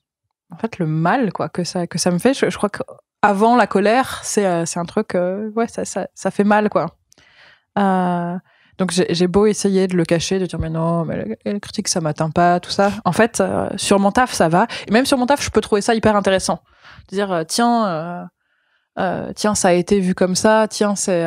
mal quoi que ça me fait. Je crois qu'avant la colère, c'est un truc ça fait mal quoi. Donc j'ai beau essayer de le cacher, de dire mais non, mais la critique ça m'atteint pas, tout ça. En fait, sur mon taf ça va, et même sur mon taf je peux trouver ça hyper intéressant. De dire tiens ça a été vu comme ça, tiens c'est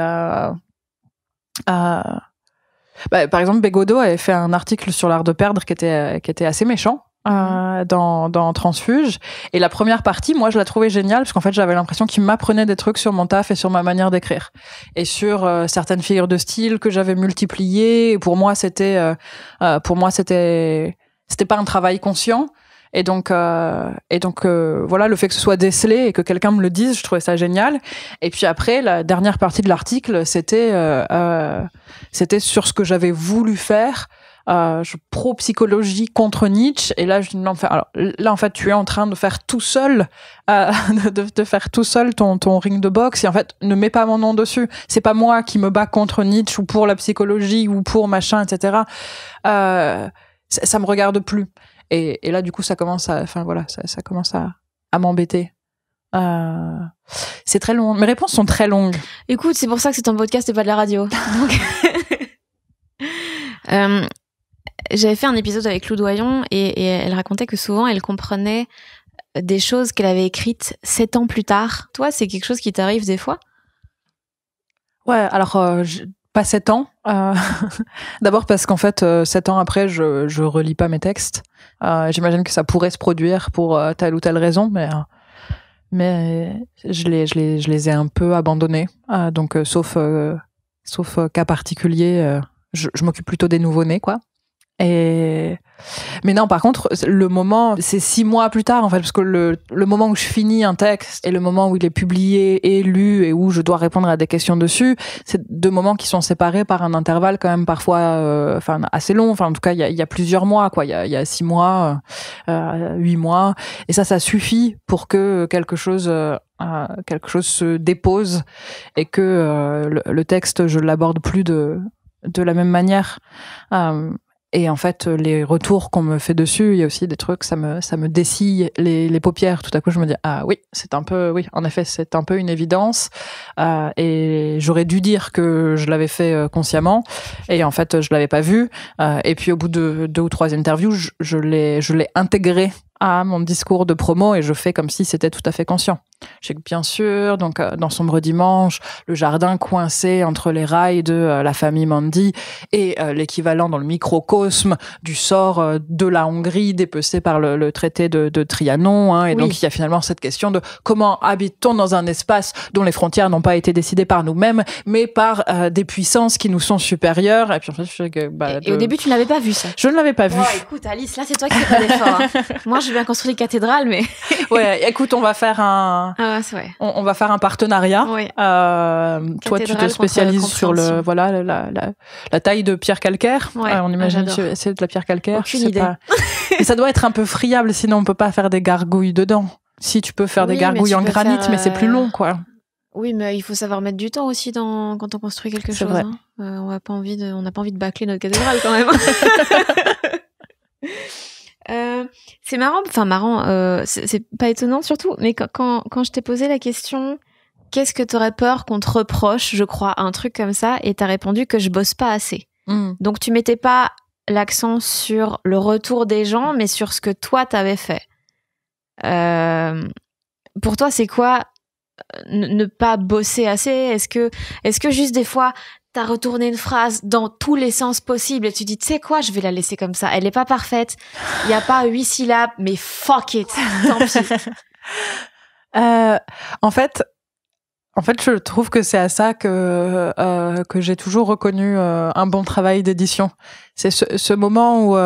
par exemple, Bégodeau avait fait un article sur l'art de perdre qui était assez méchant dans Transfuge. Et la première partie, moi, je la trouvais géniale parce qu'en fait, j'avais l'impression qu'il m'apprenait des trucs sur mon taf et sur ma manière d'écrire et sur certaines figures de style que j'avais multipliées. Et pour moi, c'était pas un travail conscient. Et donc voilà, le fait que ce soit décelé et que quelqu'un me le dise, je trouvais ça génial. Et puis après, la dernière partie de l'article, c'était sur ce que j'avais voulu faire, pro-psychologie contre Nietzsche. Et là, je dis non, alors là, en fait, tu es en train de faire tout seul, de faire tout seul ton ring de boxe. Et en fait, ne mets pas mon nom dessus. C'est pas moi qui me bats contre Nietzsche ou pour la psychologie ou pour machin, etc. Ça me regarde plus. Et là, du coup, ça commence à m'embêter. C'est très long. Mes réponses sont très longues. Écoute, c'est pour ça que c'est un podcast et pas de la radio. Donc... j'avais fait un épisode avec Lou Doyon et elle racontait que souvent, elle comprenait des choses qu'elle avait écrites 7 ans plus tard. Toi, c'est quelque chose qui t'arrive des fois ? Ouais, alors... pas 7 ans. D'abord parce qu'en fait, 7 ans après, je relis pas mes textes. J'imagine que ça pourrait se produire pour telle ou telle raison, mais je les ai un peu abandonnés. Donc, sauf cas particulier, je m'occupe plutôt des nouveau-nés, quoi. Mais non, par contre, le moment, c'est 6 mois plus tard, en fait, parce que le moment où je finis un texte et le moment où il est publié et lu et où je dois répondre à des questions dessus, c'est 2 moments qui sont séparés par un intervalle quand même parfois, assez long. Enfin, en tout cas, il y a plusieurs mois, quoi. Il y a 6 mois, 8 mois. Et ça suffit pour que quelque chose se dépose et que le texte, je l'aborde plus de la même manière. Et en fait, les retours qu'on me fait dessus, il y a aussi des trucs, ça me dessille les paupières. Tout à coup, je me dis, ah oui, en effet, c'est un peu une évidence. Et j'aurais dû dire que je l'avais fait consciemment. Et en fait, je l'avais pas vu. Et puis, au bout de 2 ou 3 interviews, je l'ai intégré à mon discours de promo et je fais comme si c'était tout à fait conscient. Je sais que bien sûr, donc dans Sombre Dimanche, le jardin coincé entre les rails de la famille Mandy et l'équivalent dans le microcosme du sort de la Hongrie dépecé par le traité de Trianon. Hein, et oui. Donc il y a finalement cette question de comment habite-t-on dans un espace dont les frontières n'ont pas été décidées par nous-mêmes, mais par des puissances qui nous sont supérieures. Et puis en fait, je sais que et au début, tu ne l'avais pas vu ça. Je ne l'avais pas vu. Écoute, Alice, là c'est toi qui fais pas d'effort. Hein. Moi, je vais bien construire des cathédrales, mais ouais, écoute, on va faire un partenariat. Oui. Toi, tu te spécialises sur la taille de pierre calcaire. Ouais, on imagine que c'est de la pierre calcaire. Aucune idée. Et ça doit être un peu friable, sinon on peut pas faire des gargouilles dedans. Si tu peux faire des gargouilles en granit, mais c'est plus long, quoi. Oui, mais il faut savoir mettre du temps aussi quand on construit quelque chose. Vrai. Hein. On n'a pas envie de bâcler notre cathédrale quand même. C'est marrant, c'est pas étonnant surtout, mais quand je t'ai posé la question, qu'est-ce que t'aurais peur qu'on te reproche, je crois, un truc comme ça, et t'as répondu que je bosse pas assez. Donc tu mettais pas l'accent sur le retour des gens, mais sur ce que toi, t'avais fait. Pour toi, c'est quoi ne pas bosser assez? Est-ce que juste des fois, t'as retourné une phrase dans tous les sens possibles et tu dis, tu sais quoi, je vais la laisser comme ça. Elle est pas parfaite. Il y a pas 8 syllabes, mais fuck it. Tant pis. En fait, je trouve que c'est à ça que j'ai toujours reconnu un bon travail d'édition. C'est ce moment où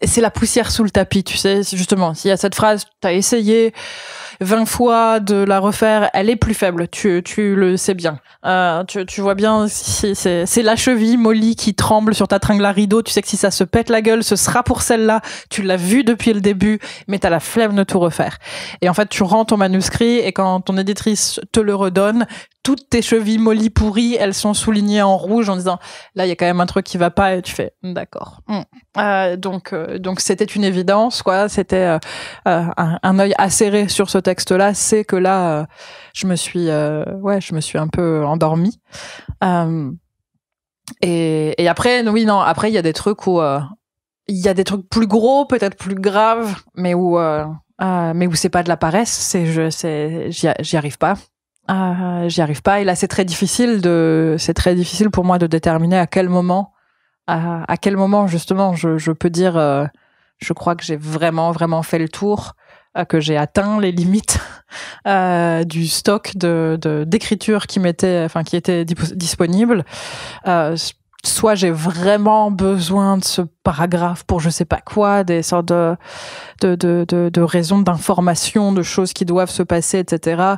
c'est la poussière sous le tapis, tu sais, justement. S'il y a cette phrase, t'as essayé 20 fois de la refaire, elle est plus faible, tu le sais bien. Tu vois bien, c'est la cheville mollie qui tremble sur ta tringle à rideau, tu sais que si ça se pète la gueule, ce sera pour celle-là, tu l'as vue depuis le début, mais t'as la flemme de tout refaire. Et en fait, tu rends ton manuscrit, et quand ton éditrice te le redonne, toutes tes chevilles mollies pourries, elles sont soulignées en rouge en disant, là, il y a quand même un truc qui va pas, et tu fais, d'accord. Donc c'était une évidence, quoi. C'était un œil acéré sur ce texte-là. C'est que là, je me suis un peu endormie. Et après, oui, non. Après, il y a des trucs où il y a des trucs plus gros, peut-être plus graves, mais où c'est pas de la paresse. J'y arrive pas. J'y arrive pas. Et là, c'est très difficile pour moi de déterminer à quel moment justement je peux dire je crois que j'ai vraiment vraiment fait le tour, que j'ai atteint les limites du stock d'écriture qui était disponible. Soit j'ai vraiment besoin de ce paragraphe pour je sais pas quoi, des sortes de raisons d'information, de choses qui doivent se passer, etc.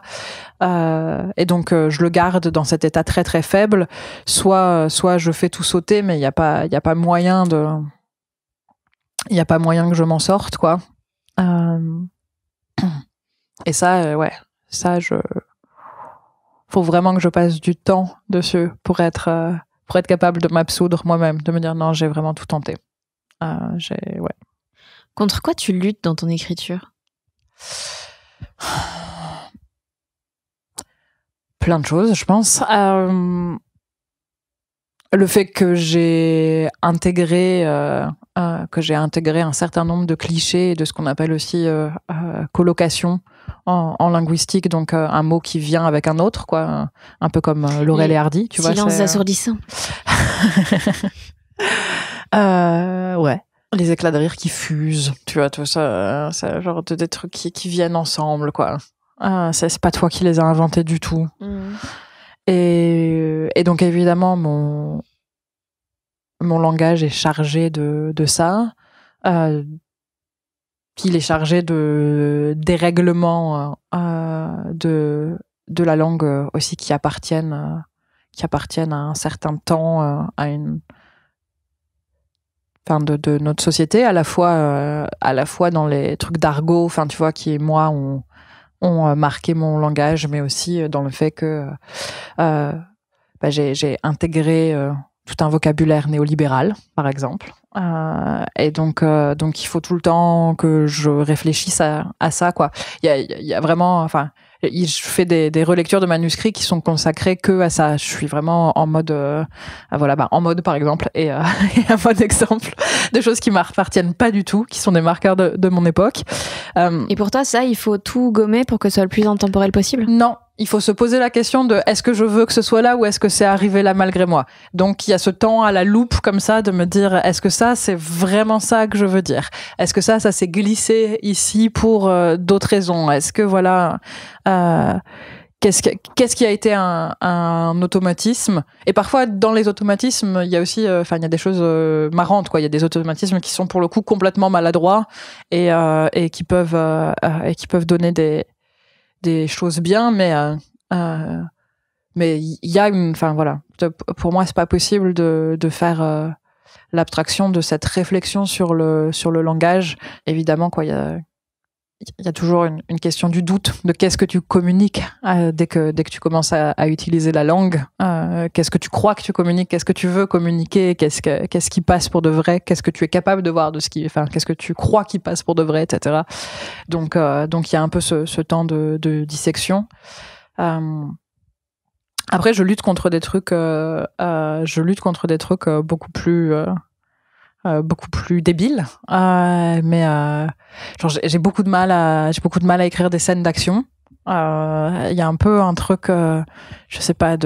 Et donc je le garde dans cet état très très faible. Soit je fais tout sauter, mais il y a pas moyen que je m'en sorte, quoi. Et ça, faut vraiment que je passe du temps dessus pour être capable de m'absoudre moi-même, de me dire non, j'ai vraiment tout tenté. Contre quoi tu luttes dans ton écriture? Plein de choses, je pense. Le fait que j'ai intégré un certain nombre de clichés et de ce qu'on appelle aussi colocation en linguistique, donc un mot qui vient avec un autre, quoi, un peu comme Laurel et Hardy, tu vois. Silence assourdissant. Ouais. Les éclats de rire qui fusent, tu vois, tout ça, c'est genre des trucs qui viennent ensemble, quoi. C'est pas toi qui les as inventés du tout. Et donc évidemment mon langage est chargé de ça. Il est chargé de dérèglements de la langue aussi qui appartiennent à un certain temps, de notre société, à la fois dans les trucs d'argot, tu vois, qui moi ont marqué mon langage, mais aussi dans le fait que j'ai intégré tout un vocabulaire néolibéral, par exemple. Et donc il faut tout le temps que je réfléchisse à ça, quoi. Il y a vraiment, je fais des relectures de manuscrits qui sont consacrées que à ça. Je suis vraiment en mode, en mode par exemple, et un mode exemple de choses qui m'appartiennent pas du tout, qui sont des marqueurs de mon époque. Et pour toi, ça, il faut tout gommer pour que ce soit le plus intemporel possible? Non. Il faut se poser la question de est-ce que je veux que ce soit là ou est-ce que c'est arrivé là malgré moi. Donc il y a ce temps à la loupe comme ça de me dire est-ce que ça c'est vraiment ça que je veux dire? Est-ce que ça s'est glissé ici pour d'autres raisons? Est-ce que qu'est-ce qui a été un automatisme? Et parfois dans les automatismes il y a aussi il y a des choses marrantes, quoi. Il y a des automatismes qui sont pour le coup complètement maladroits et qui peuvent donner des choses bien, mais il y a pour moi c'est pas possible de faire l'abstraction de cette réflexion sur le langage. Évidemment, quoi, il y a toujours une question du doute de qu'est-ce que tu communiques dès que tu commences à utiliser la langue. Qu'est-ce que tu crois que tu communiques? Qu'est-ce que tu veux communiquer? Qu'est-ce qui passe pour de vrai? Qu'est-ce que tu es capable de voir qu'est-ce que tu crois qui passe pour de vrai, etc. Donc il y a un peu ce temps de dissection. Après, je lutte contre des trucs beaucoup plus beaucoup plus débile. Mais genre j'ai beaucoup de mal à écrire des scènes d'action. Il y a un peu un truc, je sais pas,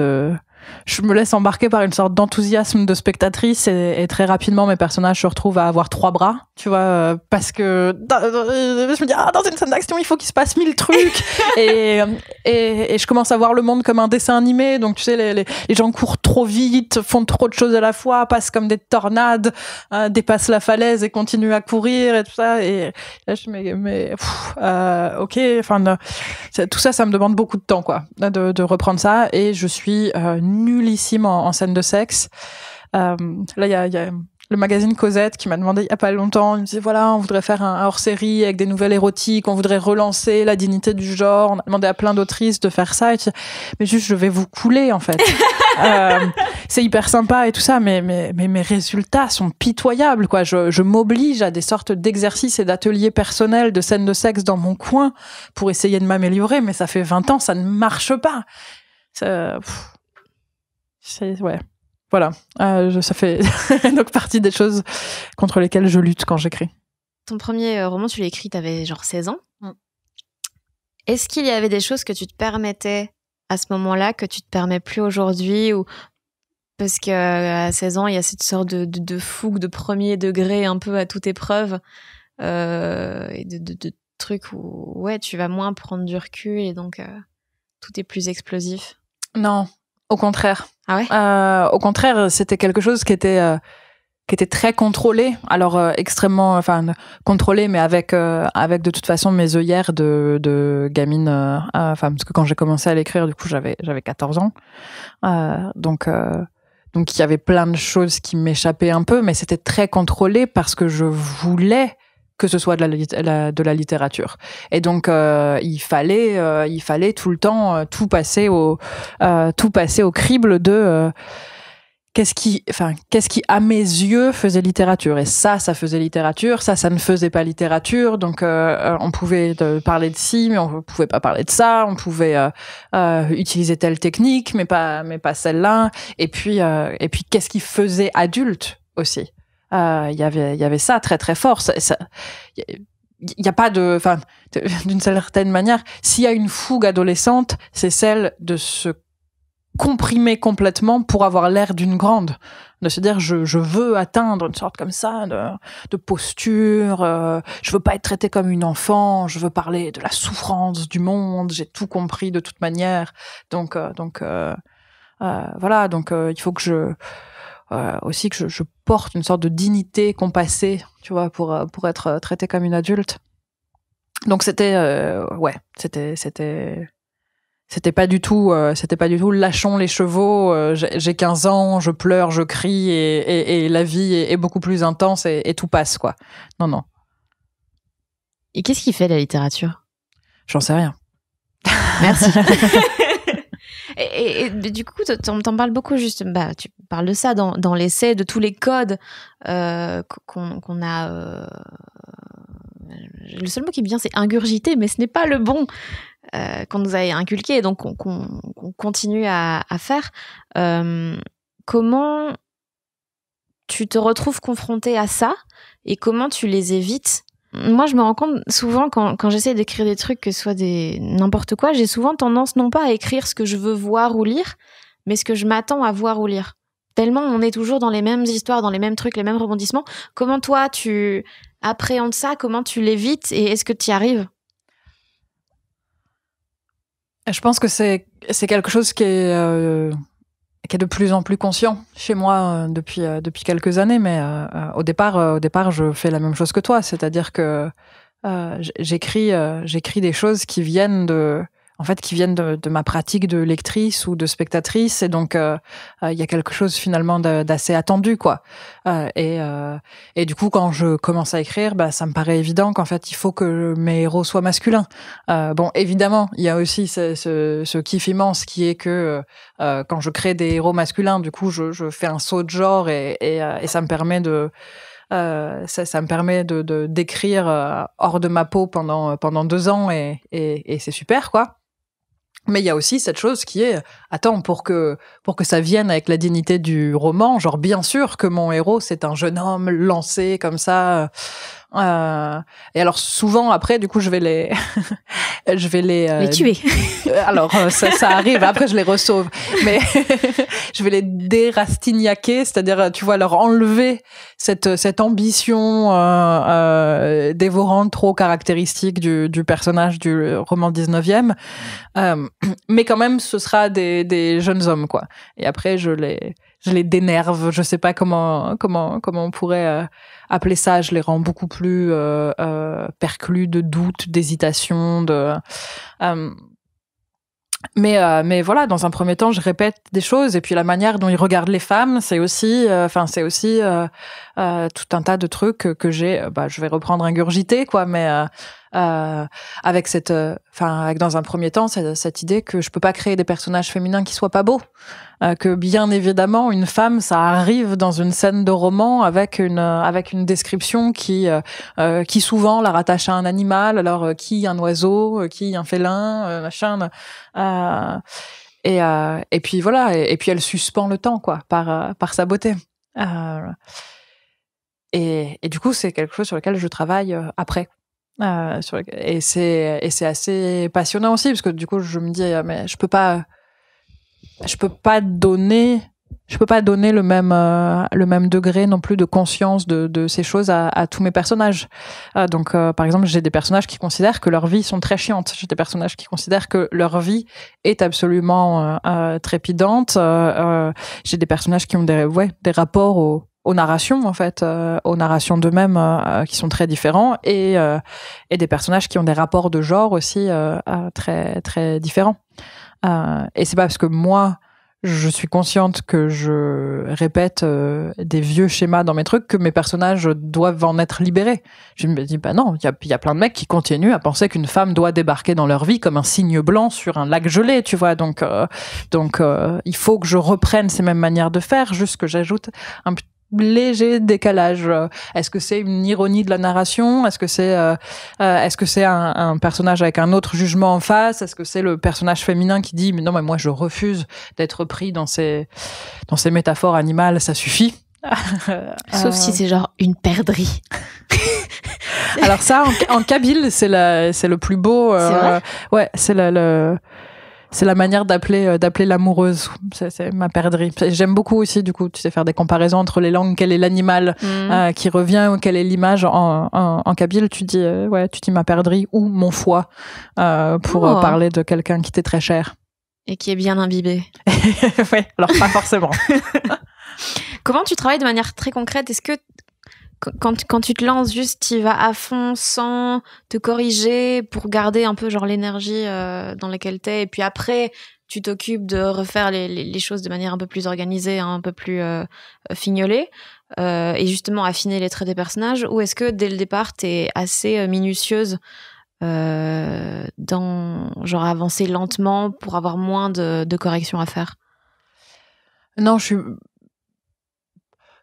je me laisse embarquer par une sorte d'enthousiasme de spectatrice et très rapidement mes personnages se retrouvent à avoir 3 bras, tu vois, parce que je me dis dans une scène d'action il faut qu'il se passe 1000 trucs et je commence à voir le monde comme un dessin animé, donc tu sais les gens courent trop vite, font trop de choses à la fois, passent comme des tornades, dépassent la falaise et continuent à courir et tout ça, et là je ok, enfin tout ça, ça me demande beaucoup de temps, quoi, de reprendre ça, et je suis nullissime en scène de sexe. Là, il y a le magazine Cosette qui m'a demandé il y a pas longtemps, il me disait voilà, on voudrait faire un hors-série avec des nouvelles érotiques, on voudrait relancer la dignité du genre, on a demandé à plein d'autrices de faire ça, mais juste je vais vous couler en fait. C'est hyper sympa et tout ça, mais mes résultats sont pitoyables, quoi. Je m'oblige à des sortes d'exercices et d'ateliers personnels de scènes de sexe dans mon coin pour essayer de m'améliorer, mais ça fait 20 ans, ça ne marche pas. Ouais. Voilà. Ça fait donc partie des choses contre lesquelles je lutte quand j'écris. Ton premier roman, tu l'as écrit, t'avais genre 16 ans. Est-ce qu'il y avait des choses que tu te permettais à ce moment-là que tu te permets plus aujourd'hui, ou parce qu'à 16 ans, il y a cette sorte de fougue de premier degré un peu à toute épreuve, et de trucs où ouais, tu vas moins prendre du recul et donc tout est plus explosif? Non, au contraire. Ah ouais? Au contraire, c'était quelque chose qui était très contrôlé. Alors extrêmement, contrôlé, mais avec de toute façon mes œillères de gamine. Parce que quand j'ai commencé à l'écrire, du coup j'avais 14 ans. Donc il y avait plein de choses qui m'échappaient un peu, mais c'était très contrôlé parce que je voulais que ce soit de la littérature. Et donc il fallait tout le temps tout passer au crible de qu'est-ce qui à mes yeux faisait littérature, et ça faisait littérature, ça ne faisait pas littérature. Donc on pouvait parler de ci, mais on pouvait pas parler de ça, on pouvait utiliser telle technique, mais pas celle-là. Et puis qu'est-ce qui faisait adulte aussi. Il y avait ça très très fort. Il y a pas d'une certaine manière, s'il y a une fougue adolescente, c'est celle de se comprimer complètement pour avoir l'air d'une grande, de se dire je veux atteindre une sorte comme ça de posture, je veux pas être traitée comme une enfant, je veux parler de la souffrance du monde, j'ai tout compris de toute manière, donc voilà, donc il faut que aussi que je porte une sorte de dignité compassée, tu vois, pour être traitée comme une adulte. Donc c'était pas du tout lâchons les chevaux, j'ai 15 ans, je pleure, je crie, et la vie est beaucoup plus intense, et tout passe, quoi. Non. Et qu'est-ce qui fait la littérature? J'en sais rien. Merci. Et du coup, t'en parles beaucoup, juste. Tu parles de ça dans l'essai, de tous les codes qu'on a. Le seul mot qui me vient, c'est ingurgité, mais ce n'est pas le bon, qu'on nous a inculqué, donc qu'on continue à faire. Comment tu te retrouves confronté à ça et comment tu les évites? Moi, je me rends compte souvent quand j'essaie d'écrire des trucs, que ce soit n'importe quoi, j'ai souvent tendance non pas à écrire ce que je veux voir ou lire, mais ce que je m'attends à voir ou lire. Tellement on est toujours dans les mêmes histoires, dans les mêmes trucs, les mêmes rebondissements. Comment toi, tu appréhendes ça? Comment tu l'évites? Et est-ce que tu y arrives? Je pense que c'est quelque chose qui est de plus en plus conscient chez moi depuis quelques années, mais au départ je fais la même chose que toi, c'est-à-dire que j'écris des choses qui viennent de ma pratique de lectrice ou de spectatrice, et donc il y a quelque chose finalement d'assez attendu, quoi. Et du coup, quand je commence à écrire, ça me paraît évident qu'en fait il faut que mes héros soient masculins. Bon, évidemment, il y a aussi ce kiff immense qui est que quand je crée des héros masculins, du coup je fais un saut de genre, et ça me permet ça me permet d'écrire hors de ma peau pendant 2 ans, et c'est super, quoi. Mais il y a aussi cette chose qui est, attends, pour que ça vienne avec la dignité du roman, genre bien sûr que mon héros c'est un jeune homme lancé comme ça. Et alors souvent après, du coup, je vais les les tuer. Alors ça arrive. Après, je les ressauve, mais je vais les dérastignaquer, c'est-à-dire, tu vois, leur enlever cette ambition dévorante trop caractéristique du personnage du roman 19e. Mais quand même, ce sera des jeunes hommes, quoi. Et après, je les dénerve. Je sais pas comment on pourrait appeler ça. Je les rends beaucoup plus perclus de doutes, d'hésitations, mais voilà, dans un premier temps, je répète des choses, et puis la manière dont ils regardent les femmes, c'est aussi tout un tas de trucs que j'ai. Je vais reprendre ingurgité, quoi, mais avec avec dans un premier temps cette idée que je peux pas créer des personnages féminins qui soient pas beaux, que bien évidemment une femme, ça arrive dans une scène de roman avec une description qui souvent la rattache à un animal, alors qui un oiseau, qui un félin, machin. Et puis voilà, et puis elle suspend le temps, quoi, par sa beauté. Et du coup, c'est quelque chose sur lequel je travaille après. Et c'est assez passionnant aussi, parce que du coup, je me dis, mais je peux pas donner le même degré non plus de conscience de ces choses à tous mes personnages. Donc, par exemple, j'ai des personnages qui considèrent que leurs vies sont très chiantes. J'ai des personnages qui considèrent que leur vie est absolument trépidante. J'ai des personnages qui ont des rapports aux narrations, en fait, aux narrations d'eux-mêmes qui sont très différents, et des personnages qui ont des rapports de genre aussi très très différents. Et c'est pas parce que moi je suis consciente que je répète des vieux schémas dans mes trucs que mes personnages doivent en être libérés. Je me dis, non, il y a plein de mecs qui continuent à penser qu'une femme doit débarquer dans leur vie comme un cygne blanc sur un lac gelé, tu vois. Donc, il faut que je reprenne ces mêmes manières de faire, juste que j'ajoute un léger décalage. Est-ce que c'est une ironie de la narration? Est-ce que c'est un personnage avec un autre jugement en face? Est-ce que c'est le personnage féminin qui dit mais non, mais moi je refuse d'être pris dans ces métaphores animales, ça suffit? Sauf si c'est genre une perdrix. Alors ça, en kabyle, c'est le plus beau. C'est vrai? Ouais, c'est la manière d'appeler l'amoureuse. C'est ma perdrix. J'aime beaucoup aussi, du coup, tu sais, faire des comparaisons entre les langues. Quel est l'animal qui revient, ou quelle est l'image en kabyle? Tu dis ma perdrix ou mon foie pour parler de quelqu'un qui t'est très cher. Et qui est bien imbibé. Ouais, alors pas forcément. Comment tu travailles de manière très concrète? Est-ce que quand tu te lances, juste tu y vas à fond sans te corriger pour garder un peu genre l'énergie dans laquelle t'es, et puis après tu t'occupes de refaire les choses de manière un peu plus organisée, un peu plus fignolée, et justement affiner les traits des personnages? Ou est-ce que dès le départ t'es assez minutieuse dans genre avancer lentement pour avoir moins de corrections à faire? Non, je suis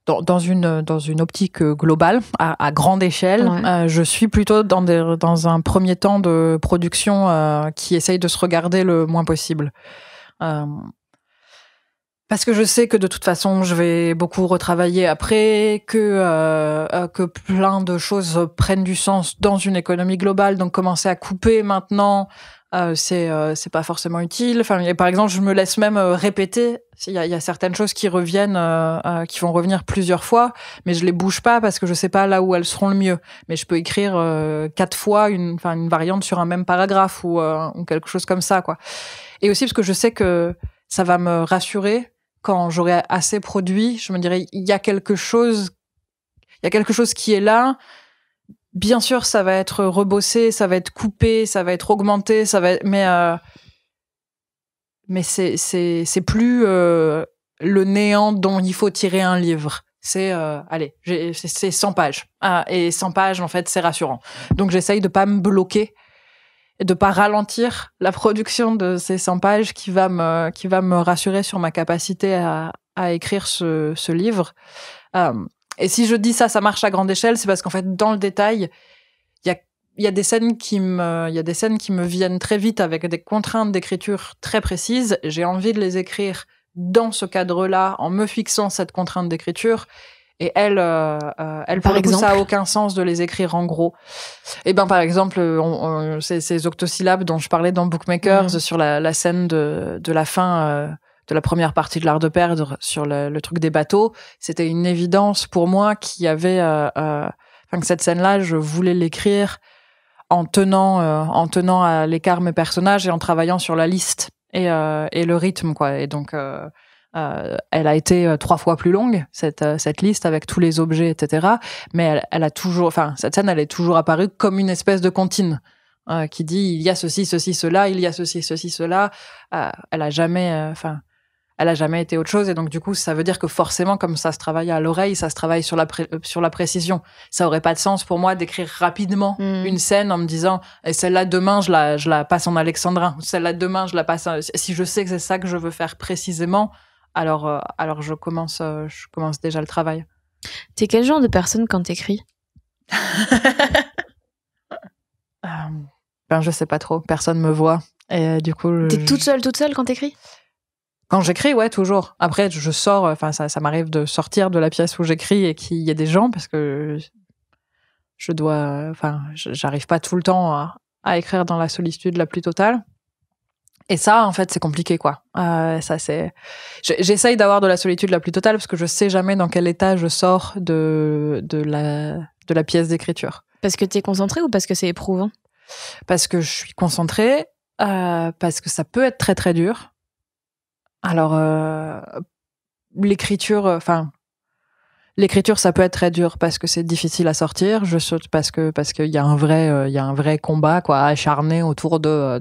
dans une optique globale, à grande échelle. Ouais. Je suis plutôt dans un premier temps de production qui essaye de se regarder le moins possible. Parce que je sais que de toute façon, je vais beaucoup retravailler après, que plein de choses prennent du sens dans une économie globale. Donc commencer à couper maintenant, c'est pas forcément utile. Enfin, par exemple, je me laisse même répéter. Il y a certaines choses qui reviennent, qui vont revenir plusieurs fois, mais je les bouge pas parce que je sais pas là où elles seront le mieux. Mais je peux écrire 4 fois une variante sur un même paragraphe ou quelque chose comme ça, quoi. Et aussi parce que je sais que ça va me rassurer quand j'aurai assez produit. Je me dirais, il y a quelque chose qui est là. Bien sûr, ça va être rebossé, ça va être coupé, ça va être augmenté, mais c'est plus le néant dont il faut tirer un livre. C'est c'est 100 pages. Et 100 pages, en fait, c'est rassurant. Donc j'essaye de pas me bloquer et de pas ralentir la production de ces 100 pages qui va me rassurer sur ma capacité à écrire ce livre. Et si je dis ça marche à grande échelle, c'est parce qu'en fait, dans le détail, il il y a des scènes qui me viennent très vite avec des contraintes d'écriture très précises. J'ai envie de les écrire dans ce cadre-là, en me fixant cette contrainte d'écriture. Et elle, pour le coup, ça a aucun sens de les écrire en gros. Et ben, par exemple, ces octosyllabes dont je parlais dans Bookmakers sur la scène de la fin de la première partie de l'Art de perdre, sur le truc des bateaux, c'était une évidence pour moi qu'il y avait, que cette scène-là, je voulais l'écrire en tenant à l'écart mes personnages et en travaillant sur la liste et le rythme, quoi. Et donc, elle a été 3 fois plus longue, cette liste avec tous les objets, etc. Mais elle a toujours, cette scène, elle est toujours apparue comme une espèce de comptine qui dit il y a ceci, ceci, cela, il y a ceci, ceci, cela. Elle a jamais été autre chose. Et donc, du coup, ça veut dire que forcément, comme ça se travaille à l'oreille, ça se travaille sur la précision. Ça aurait pas de sens pour moi d'écrire rapidement une scène en me disant, et celle-là, demain, je la passe en alexandrin. Celle-là, demain, je la passe si je sais que c'est ça que je veux faire précisément, alors je commence déjà le travail. T'es quel genre de personne quand t'écris? Je sais pas trop. Personne me voit. Et du coup, t'es toute seule quand t'écris? Quand j'écris, ouais, toujours. Après, je sors, ça m'arrive de sortir de la pièce où j'écris et qu'il y ait des gens parce que j'arrive pas tout le temps à écrire dans la solitude la plus totale. Et ça, en fait, c'est compliqué, quoi. J'essaye d'avoir de la solitude la plus totale parce que je sais jamais dans quel état je sors de la pièce d'écriture. Parce que t'es concentrée ou parce que c'est éprouvant? Parce que je suis concentrée, parce que ça peut être très, très dur. Alors, l'écriture, ça peut être très dur parce que c'est difficile à sortir. Je saute parce qu'il y a un vrai combat, quoi, acharné autour de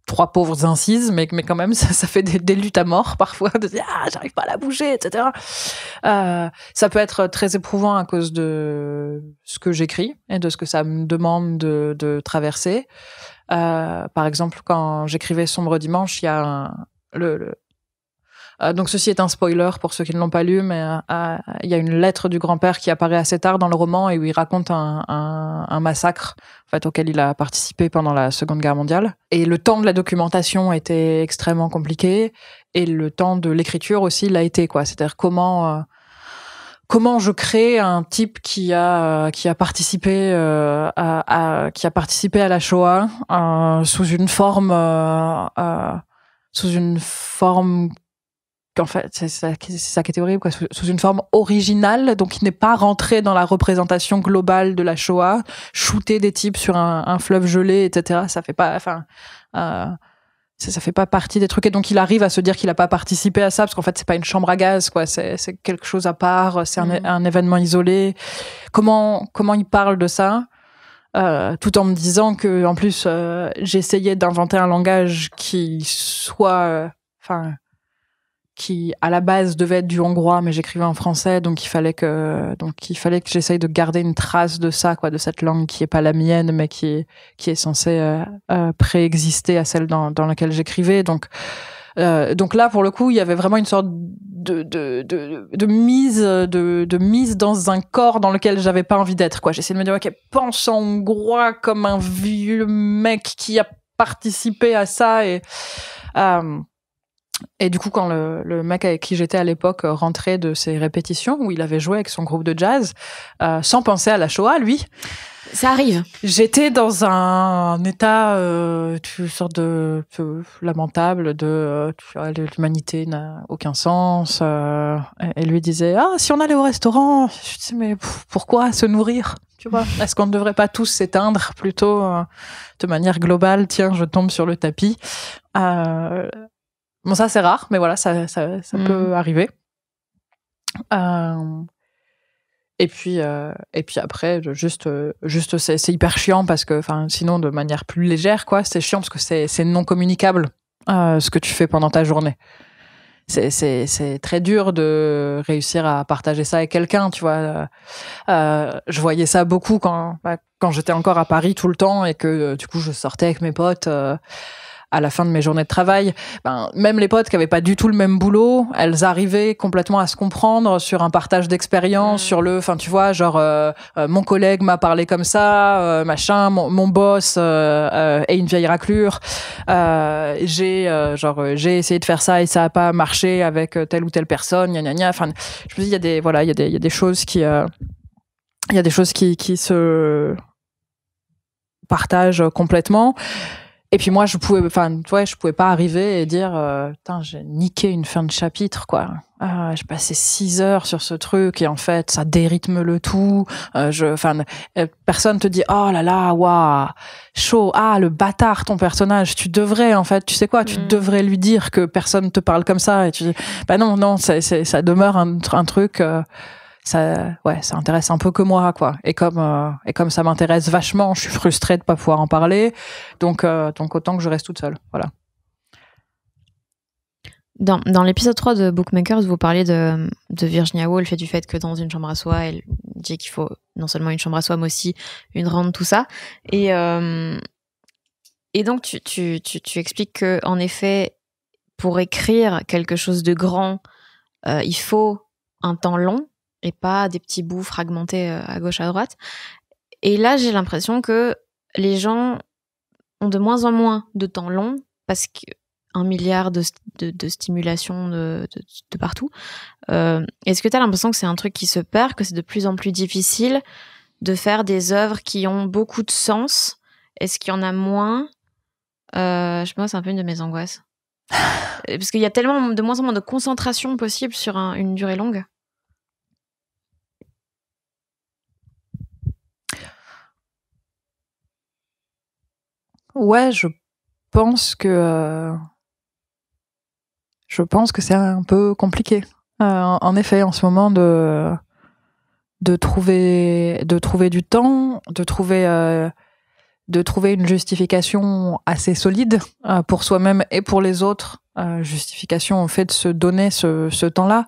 3 pauvres incises, mais quand même, ça fait des luttes à mort parfois, de dire j'arrive pas à la bouger, etc. Ça peut être très éprouvant à cause de ce que j'écris et de ce que ça me demande de traverser. Par exemple, quand j'écrivais Sombre Dimanche, il y a donc ceci est un spoiler pour ceux qui ne l'ont pas lu, mais il y a une lettre du grand-père qui apparaît assez tard dans le roman et où il raconte un massacre en fait, auquel il a participé pendant la Seconde Guerre mondiale. Et le temps de la documentation était extrêmement compliqué et le temps de l'écriture aussi l'a été, quoi. C'est-à-dire comment je crée un type qui a participé à la Shoah sous une forme en fait, c'est ça qui était horrible, quoi, sous une forme originale, donc il n'est pas rentré dans la représentation globale de la Shoah, shooter des types sur un fleuve gelé, etc. Ça fait pas, ça fait pas partie des trucs. Et donc il arrive à se dire qu'il a pas participé à ça, parce qu'en fait c'est pas une chambre à gaz, quoi. C'est quelque chose à part, c'est un événement isolé. Comment il parle de ça, tout en me disant que, en plus, j'essayais d'inventer un langage qui soit, qui à la base devait être du hongrois, mais j'écrivais en français, donc il fallait que j'essaye de garder une trace de ça, quoi, de cette langue qui est pas la mienne, mais qui est censée préexister à celle dans laquelle j'écrivais. Donc là, pour le coup, il y avait vraiment une sorte de mise dans un corps dans lequel j'avais pas envie d'être, quoi. J'essayais de me dire, ok, pense en hongrois comme un vieux mec qui a participé à ça, et du coup, quand le mec avec qui j'étais à l'époque rentrait de ses répétitions où il avait joué avec son groupe de jazz, sans penser à la Shoah, lui, ça arrive. J'étais dans un état, une sorte de lamentable de l'humanité n'a aucun sens. Et lui disait si on allait au restaurant, je disais mais pourquoi se nourrir, tu vois? Est-ce qu'on ne devrait pas tous s'éteindre plutôt de manière globale? Tiens, je tombe sur le tapis. Bon, ça c'est rare, mais voilà, ça peut arriver. Et puis après, juste c'est hyper chiant parce que, sinon de manière plus légère, quoi, c'est chiant parce que c'est non communicable ce que tu fais pendant ta journée. C'est très dur de réussir à partager ça avec quelqu'un, tu vois. Je voyais ça beaucoup quand j'étais encore à Paris tout le temps et que du coup je sortais avec mes potes. à la fin de mes journées de travail, même les potes qui avaient pas du tout le même boulot, elles arrivaient complètement à se comprendre sur un partage d'expérience, sur tu vois, genre mon collègue m'a parlé comme ça, machin, mon boss est une vieille raclure, j'ai essayé de faire ça et ça a pas marché avec telle ou telle personne, gna gna gna. Enfin, je me dis, il y a des choses qui se partagent complètement. Et puis moi, je pouvais pas arriver et dire, j'ai niqué une fin de chapitre, quoi. J'ai passé 6 heures sur ce truc et en fait, ça dérythme le tout. Personne te dit, oh là là, waouh, chaud, le bâtard, ton personnage. Tu devrais, en fait, tu sais quoi, tu devrais lui dire que personne te parle comme ça. Et tu dis, non, ça demeure un truc. Ça intéresse un peu que moi, quoi. Et comme ça m'intéresse vachement, je suis frustrée de pas pouvoir en parler. Donc autant que je reste toute seule. Voilà. Dans l'épisode 3 de Bookmakers, vous parliez de Virginia Woolf et du fait que dans une chambre à soi, elle dit qu'il faut non seulement une chambre à soi, mais aussi une ronde, tout ça. Et donc, tu expliques que, en effet, pour écrire quelque chose de grand, il faut un temps long et pas des petits bouts fragmentés à gauche, à droite. Et là, j'ai l'impression que les gens ont de moins en moins de temps long parce qu'un milliard de stimulation de partout. Est-ce que tu as l'impression que c'est un truc qui se perd, que c'est de plus en plus difficile de faire des œuvres qui ont beaucoup de sens? Est-ce qu'il y en a moins? Je sais pas, c'est un peu une de mes angoisses. Parce qu'il y a tellement de moins en moins de concentration possible sur une durée longue. Ouais, je pense que c'est un peu compliqué. En effet, en ce moment, de trouver du temps, de trouver une justification assez solide pour soi-même et pour les autres. Justification au fait de se donner ce temps-là.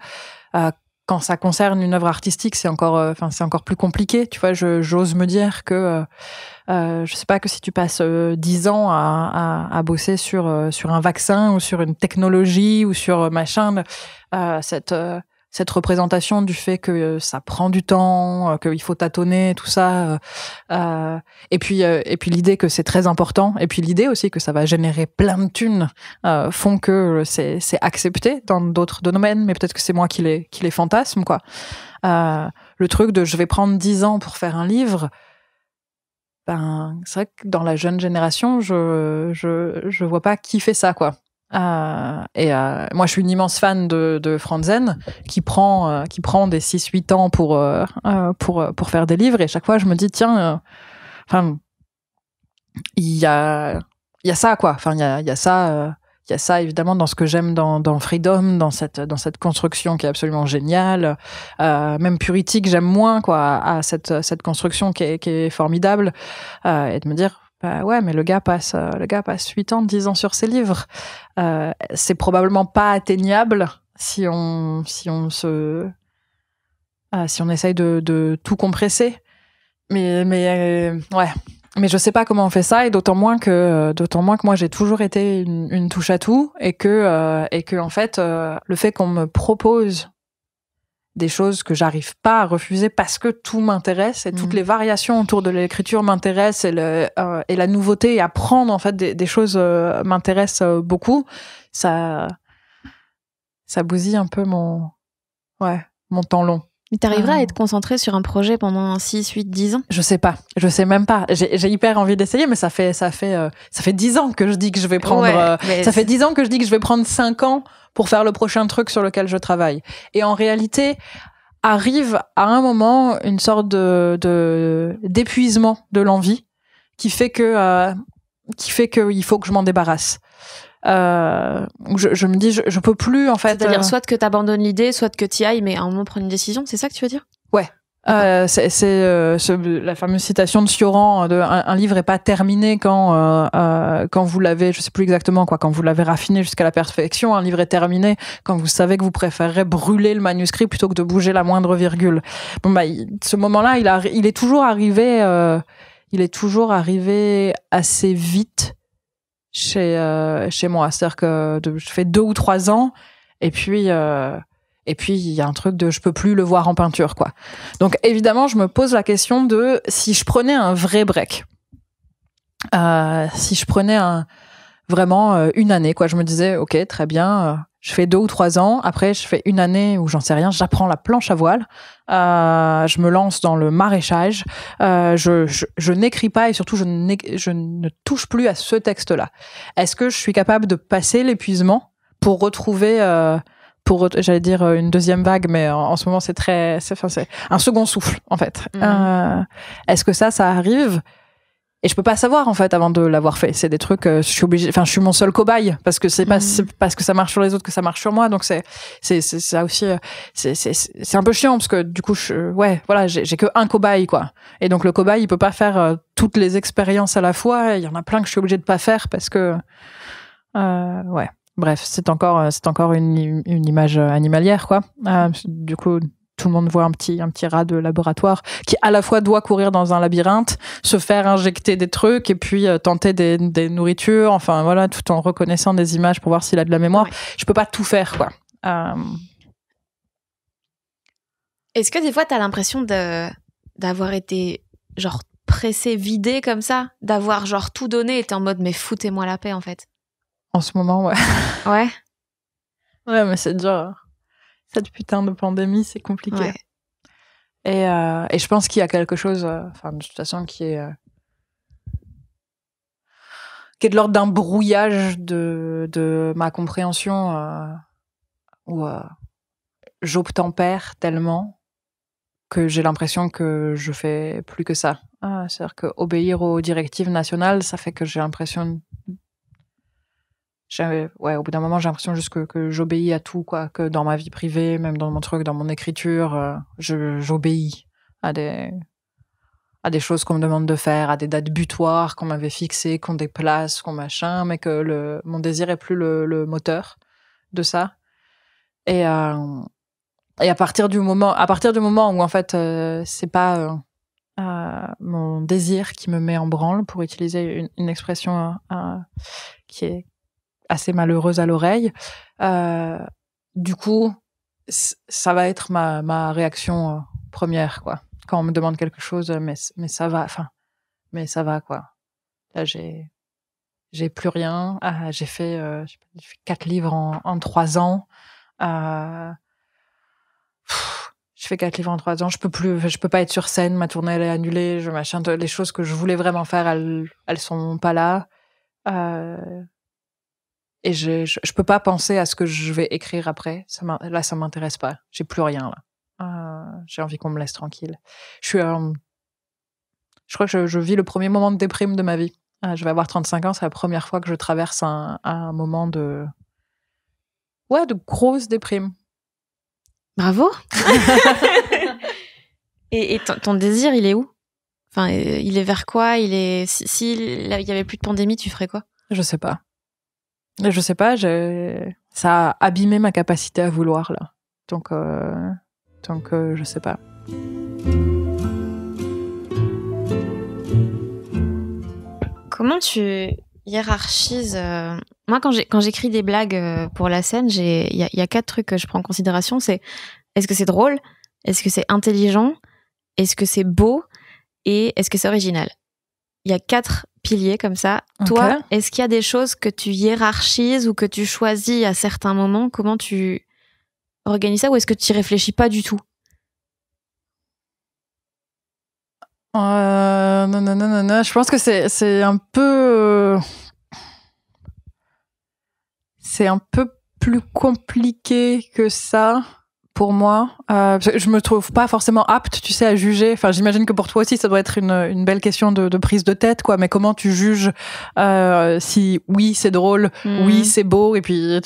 Quand ça concerne une œuvre artistique, c'est encore plus compliqué. Tu vois, j'ose me dire que je sais pas, que si tu passes 10 ans à bosser sur un vaccin ou sur une technologie ou sur machin, cette représentation du fait que ça prend du temps, qu'il faut tâtonner, tout ça, et puis l'idée que c'est très important, et puis l'idée aussi que ça va générer plein de thunes, font que c'est accepté dans d'autres domaines, mais peut-être que c'est moi qui les fantasme, quoi. Le truc de je vais prendre 10 ans pour faire un livre, c'est vrai que dans la jeune génération, je vois pas qui fait ça, quoi. Moi, je suis une immense fan de Franzen, qui prend des 6-8 ans pour faire des livres, et chaque fois, je me dis, tiens, il y a ça, quoi. Enfin, il y a ça, évidemment, dans ce que j'aime dans Freedom, dans cette construction qui est absolument géniale. Même Puritique, j'aime moins, quoi, à cette construction qui est formidable. Et de me dire, ouais, mais le gars passe 8 ans, 10 ans sur ses livres. C'est probablement pas atteignable si on essaye de tout compresser. Mais ouais. Mais je sais pas comment on fait ça, et d'autant moins que moi j'ai toujours été une touche à tout, et que en fait le fait qu'on me propose des choses que j'arrive pas à refuser parce que tout m'intéresse, et toutes les variations autour de l'écriture m'intéressent, et la nouveauté, et apprendre en fait des choses m'intéresse beaucoup. Ça bousille un peu mon temps long. Mais t'arriveras à être concentré sur un projet pendant 6, 8, 10 ans? Je sais pas. Je sais même pas. J'ai hyper envie d'essayer, mais ça fait 10 ans que je dis que je vais prendre, ça fait 10 ans que je dis que je vais prendre 5 ans pour faire le prochain truc sur lequel je travaille. Et en réalité, arrive à un moment une sorte d'épuisement de l'envie qui fait que il faut que je m'en débarrasse. Je me dis, je peux plus, en fait. C'est-à-dire soit que t'abandonnes l'idée, soit que t'y ailles, mais à un moment prendre une décision, c'est ça que tu veux dire? Ouais. C'est la fameuse citation de Cioran de un livre est pas terminé quand vous l'avez, je sais plus exactement quoi, quand vous l'avez raffiné jusqu'à la perfection. Un livre est terminé quand vous savez que vous préférerez brûler le manuscrit plutôt que de bouger la moindre virgule. Bon ce moment-là, il est toujours arrivé assez vite. chez moi. C'est-à-dire que je fais 2 ou 3 ans, et puis il y a un truc de je peux plus le voir en peinture, quoi. Donc évidemment, je me pose la question de si je prenais un vrai break, si je prenais vraiment une année, quoi. Je me disais, ok, très bien, je fais 2 ou 3 ans, après je fais une année où j'en sais rien, j'apprends la planche à voile, je me lance dans le maraîchage, je n'écris pas et surtout je ne touche plus à ce texte-là. Est-ce que je suis capable de passer l'épuisement pour retrouver j'allais dire une deuxième vague, mais en ce moment c'est un second souffle en fait. Est-ce que ça arrive? Et je peux pas savoir en fait avant de l'avoir fait. C'est des trucs, je suis obligée. Enfin, je suis mon seul cobaye parce que c'est parce que ça marche sur les autres que ça marche sur moi. Donc c'est ça aussi. C'est un peu chiant parce que du coup, j'ai que un cobaye, quoi. Et donc le cobaye, il peut pas faire toutes les expériences à la fois. Il y en a plein que je suis obligée de pas faire parce que ouais. Bref, c'est encore une image animalière, quoi. Du coup, tout le monde voit un petit rat de laboratoire qui à la fois doit courir dans un labyrinthe, se faire injecter des trucs et puis tenter des nourritures, enfin voilà, tout en reconnaissant des images pour voir s'il a de la mémoire. Ouais. Je peux pas tout faire, quoi. Est-ce que des fois t'as l'impression d'avoir été genre pressé, vidé comme ça, d'avoir genre tout donné et t'es en mode mais foutez-moi la paix en fait? En ce moment, ouais. Ouais. Ouais, mais c'est dur. Cette putain de pandémie, c'est compliqué. Ouais. Et je pense qu'il y a quelque chose, de toute façon, qui est de l'ordre d'un brouillage de ma compréhension où j'obtempère tellement que j'ai l'impression que je fais plus que ça. C'est-à-dire qu'obéir aux directives nationales, ça fait que j'ai l'impression... au bout d'un moment, j'ai l'impression juste que j'obéis à tout, quoi, que dans ma vie privée, même dans mon truc, dans mon écriture, j'obéis à des choses qu'on me demande de faire, à des dates butoirs qu'on m'avait fixées, qu'on déplace, qu'on machin, mais que mon désir est plus le moteur de ça. Et à partir du moment où en fait c'est pas mon désir qui me met en branle, pour utiliser une expression qui est assez malheureuse à l'oreille, du coup ça va être ma réaction première, quoi, quand on me demande quelque chose, mais ça va, ça va, quoi. Là j'ai plus rien, j'ai fait 4 livres en 3 ans, je fais 4 livres en 3 ans, je peux pas être sur scène, ma tournée elle est annulée, les choses que je voulais vraiment faire, elles sont pas là. Et je peux pas penser à ce que je vais écrire après. Là, ça m'intéresse pas. J'ai plus rien, là. J'ai envie qu'on me laisse tranquille. Je crois que je vis le premier moment de déprime de ma vie. Je vais avoir 35 ans, c'est la première fois que je traverse un moment de grosse déprime. Bravo. Et ton désir, il est où? Enfin, il est vers quoi? Si il y avait plus de pandémie, tu ferais quoi? Je sais pas. Ça a abîmé ma capacité à vouloir, là. Donc, je sais pas. Comment tu hiérarchises Moi, quand j'écris des blagues pour la scène, il y a 4 trucs que je prends en considération. C'est est-ce que c'est drôle? Est-ce que c'est intelligent? Est-ce que c'est beau? Et est-ce que c'est original? Il y a 4 piliers comme ça. Okay. Toi, est-ce qu'il y a des choses que tu hiérarchises ou que tu choisis à certains moments? Comment tu organises ça? Ou est-ce que tu y réfléchis pas du tout? Non. Je pense que c'est un peu... c'est un peu plus compliqué que ça pour moi. Je me trouve pas forcément apte, tu sais, à juger. Enfin, j'imagine que pour toi aussi, ça doit être une belle question de prise de tête, quoi. Mais comment tu juges si oui, c'est drôle, oui, c'est beau, et puis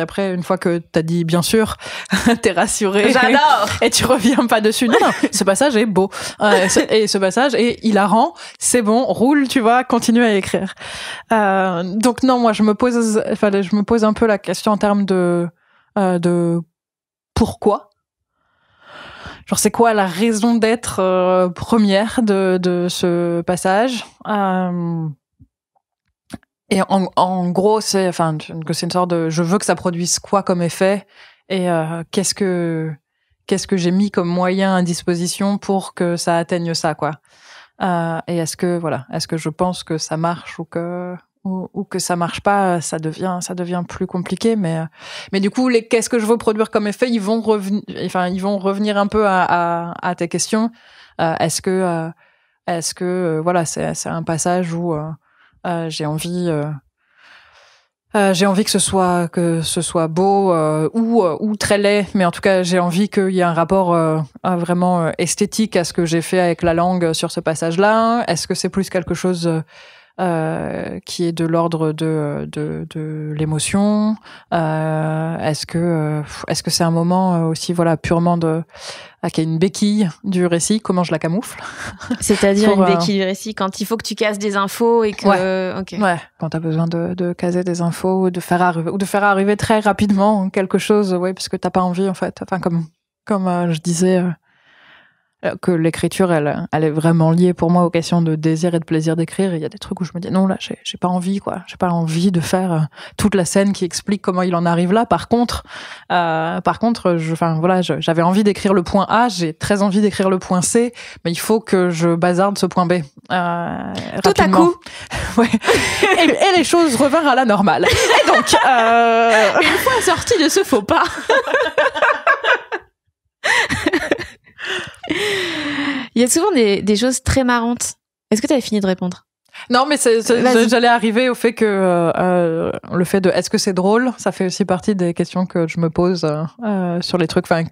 après, une fois que t'as dit bien sûr, t'es rassuré. J'adore. Et tu reviens pas dessus. Non, ce passage est beau. Et ce passage est hilarant. C'est bon, roule, tu vois, continue à écrire. Donc non, moi, je me pose un peu la question en termes de pourquoi? Genre, c'est quoi la raison d'être première de ce passage? Et en gros, c'est une sorte de, je veux que ça produise quoi comme effet, et qu'est-ce que j'ai mis comme moyen à disposition pour que ça atteigne ça, quoi. Et est-ce que je pense que ça marche ou que ça marche pas, ça devient plus compliqué, mais du coup, qu'est-ce que je veux produire comme effet, ils vont revenir un peu à tes questions. Est-ce que voilà, c'est un passage où j'ai envie que ce soit beau ou très laid, mais en tout cas j'ai envie qu'il y ait un rapport vraiment esthétique à ce que j'ai fait avec la langue sur ce passage-là. Est-ce que c'est plus quelque chose qui est de l'ordre de l'émotion? Est-ce que c'est un moment aussi, voilà, purement qui est une béquille du récit? Comment je la camoufle? C'est-à-dire une béquille du récit quand il faut que tu casses des infos et que ouais, quand t'as besoin de caser des infos ou de faire arriver très rapidement quelque chose, parce que t'as pas envie, en fait, comme je disais, que l'écriture, elle est vraiment liée pour moi aux questions de désir et de plaisir d'écrire. Il y a des trucs où je me dis non, là, j'ai pas envie, quoi. J'ai pas envie de faire toute la scène qui explique comment il en arrive là. Par contre, j'avais envie d'écrire le point A, j'ai très envie d'écrire le point C, mais il faut que je bazarde ce point B. Tout à coup. Ouais. Et les choses revinrent à la normale. Et donc, une fois sorti de ce faux pas. Il y a souvent des choses très marrantes. Est-ce que tu avais fini de répondre? Non, mais j'allais arriver au fait que le fait de est-ce que c'est drôle, ça fait aussi partie des questions que je me pose sur les trucs. Enfin,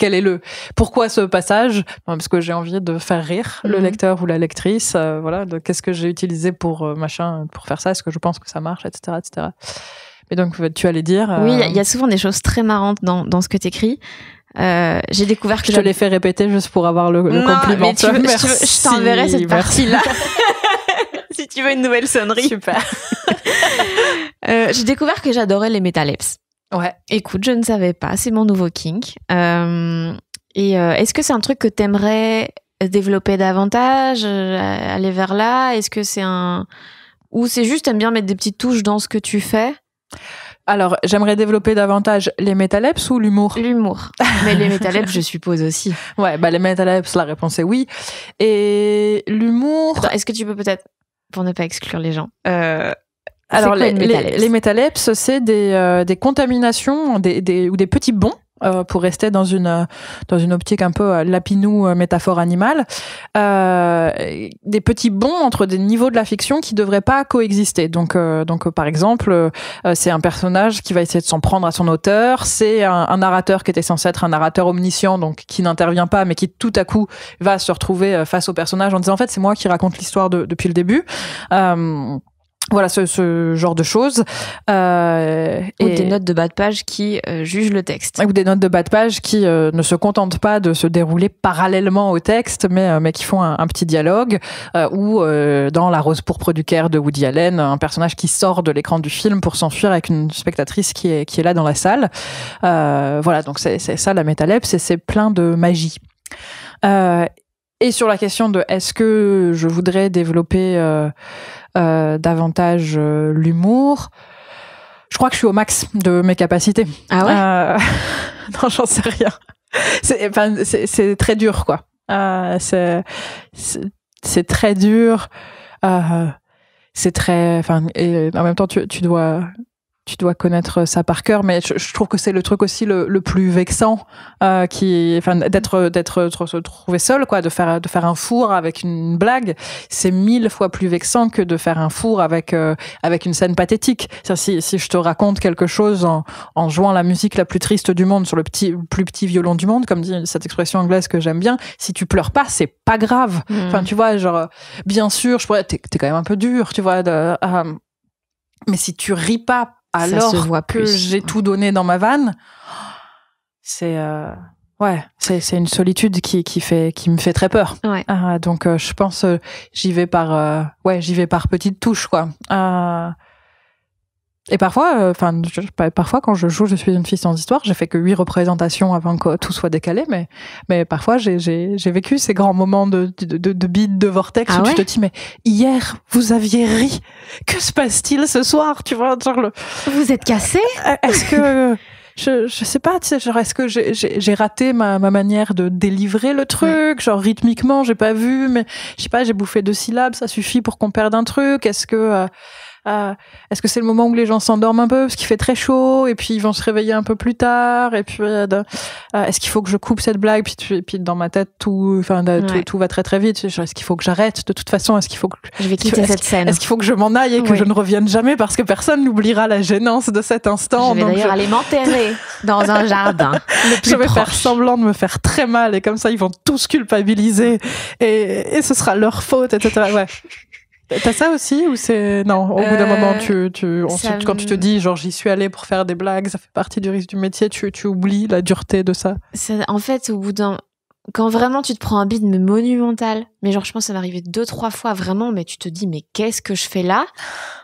pourquoi ce passage? Parce que j'ai envie de faire rire le lecteur ou la lectrice. Voilà, qu'est-ce que j'ai utilisé pour faire ça? Est-ce que je pense que ça marche, etc., etc. Et donc, tu allais dire. Oui, il y a souvent des choses très marrantes dans ce que t'écris. J'ai découvert que je te l'ai fait répéter juste pour avoir le compliment. Mais je t'enverrai cette partie-là. Si tu veux une nouvelle sonnerie. Super. J'ai découvert que j'adorais les métalepses. Ouais. Écoute, je ne savais pas. C'est mon nouveau kink. Est-ce que c'est un truc que t'aimerais développer davantage, aller vers là? Est-ce que c'est ou c'est juste t'aimes bien mettre des petites touches dans ce que tu fais? Alors, j'aimerais développer davantage les métalepses ou l'humour? L'humour. Mais les métalepses, je suppose aussi. Ouais, les métalepses, la réponse est oui. Et l'humour... Attends, est-ce que tu peux peut-être, pour ne pas exclure les gens... Alors, les métalepses, c'est des contaminations ou des petits bonds, pour rester dans une optique un peu lapinou, métaphore animale, des petits bonds entre des niveaux de la fiction qui devraient pas coexister. Donc par exemple, c'est un personnage qui va essayer de s'en prendre à son auteur, c'est un narrateur qui était censé être un narrateur omniscient, donc qui n'intervient pas, mais qui tout à coup va se retrouver face au personnage en disant en fait c'est moi qui raconte l'histoire depuis le début. Voilà, ce genre de choses. Ou des notes de bas de page qui jugent le texte. Ou des notes de bas de page qui ne se contentent pas de se dérouler parallèlement au texte, mais qui font un petit dialogue. Ou dans La Rose pourpre du Caire de Woody Allen, un personnage qui sort de l'écran du film pour s'enfuir avec une spectatrice qui est là dans la salle. Voilà, donc c'est ça la métalepse, et c'est plein de magie. Et sur la question de est-ce que je voudrais développer davantage l'humour, je crois que je suis au max de mes capacités. Ah ouais? Non, j'en sais rien. C'est très dur, quoi. C'est très dur. C'est très... et en même temps, tu dois connaître ça par cœur, mais je trouve que c'est le truc aussi le plus vexant, d'être se trouver seul, quoi, de faire un four avec une blague, c'est 1000 fois plus vexant que de faire un four avec une scène pathétique. Si je te raconte quelque chose en jouant la musique la plus triste du monde sur le plus petit violon du monde, comme dit cette expression anglaise que j'aime bien, si tu pleures pas, c'est pas grave. Tu vois, genre, bien sûr, t'es quand même un peu dur, tu vois, mais si tu ris pas alors que j'ai tout donné dans ma vanne, c'est une solitude qui me fait très peur. Ouais. Donc je pense j'y vais par petites touches, quoi. Et parfois, parfois quand je joue Je suis une fille sans histoire, j'ai fait que 8 représentations avant que tout soit décalé, mais parfois j'ai vécu ces grands moments de bide, de vortex où tu te dis mais hier vous aviez ri, que se passe-t-il ce soir, tu vois, genre vous êtes cassé. Est-ce que je sais pas, tu sais, genre est-ce que j'ai raté ma manière de délivrer le truc, genre rythmiquement j'ai pas vu, mais je sais pas, j'ai bouffé 2 syllabes, ça suffit pour qu'on perde un truc, est-ce que c'est le moment où les gens s'endorment un peu parce qu'il fait très chaud et puis ils vont se réveiller un peu plus tard et puis est-ce qu'il faut que je coupe cette blague puis dans ma tête tout va très très vite, est-ce qu'il faut que j'arrête de toute façon, est-ce qu'il faut que je vais quitter cette scène, est-ce qu'il faut que je m'en aille et que je ne revienne jamais parce que personne n'oubliera la gênance de cet instant. Je vais d'ailleurs aller m'enterrer dans un jardin le plus je vais proche. faire semblant de me faire très mal et comme ça ils vont tous culpabiliser et ce sera leur faute, etc. Ouais. T'as ça aussi ou c'est non, au bout d'un moment quand tu te dis genre j'y suis allée pour faire des blagues, ça fait partie du risque du métier, tu oublies la dureté de ça. En fait, au bout quand vraiment tu te prends un bide mais monumental, mais genre je pense que ça m'est arrivé 2-3 fois vraiment, mais tu te dis mais qu'est-ce que je fais là,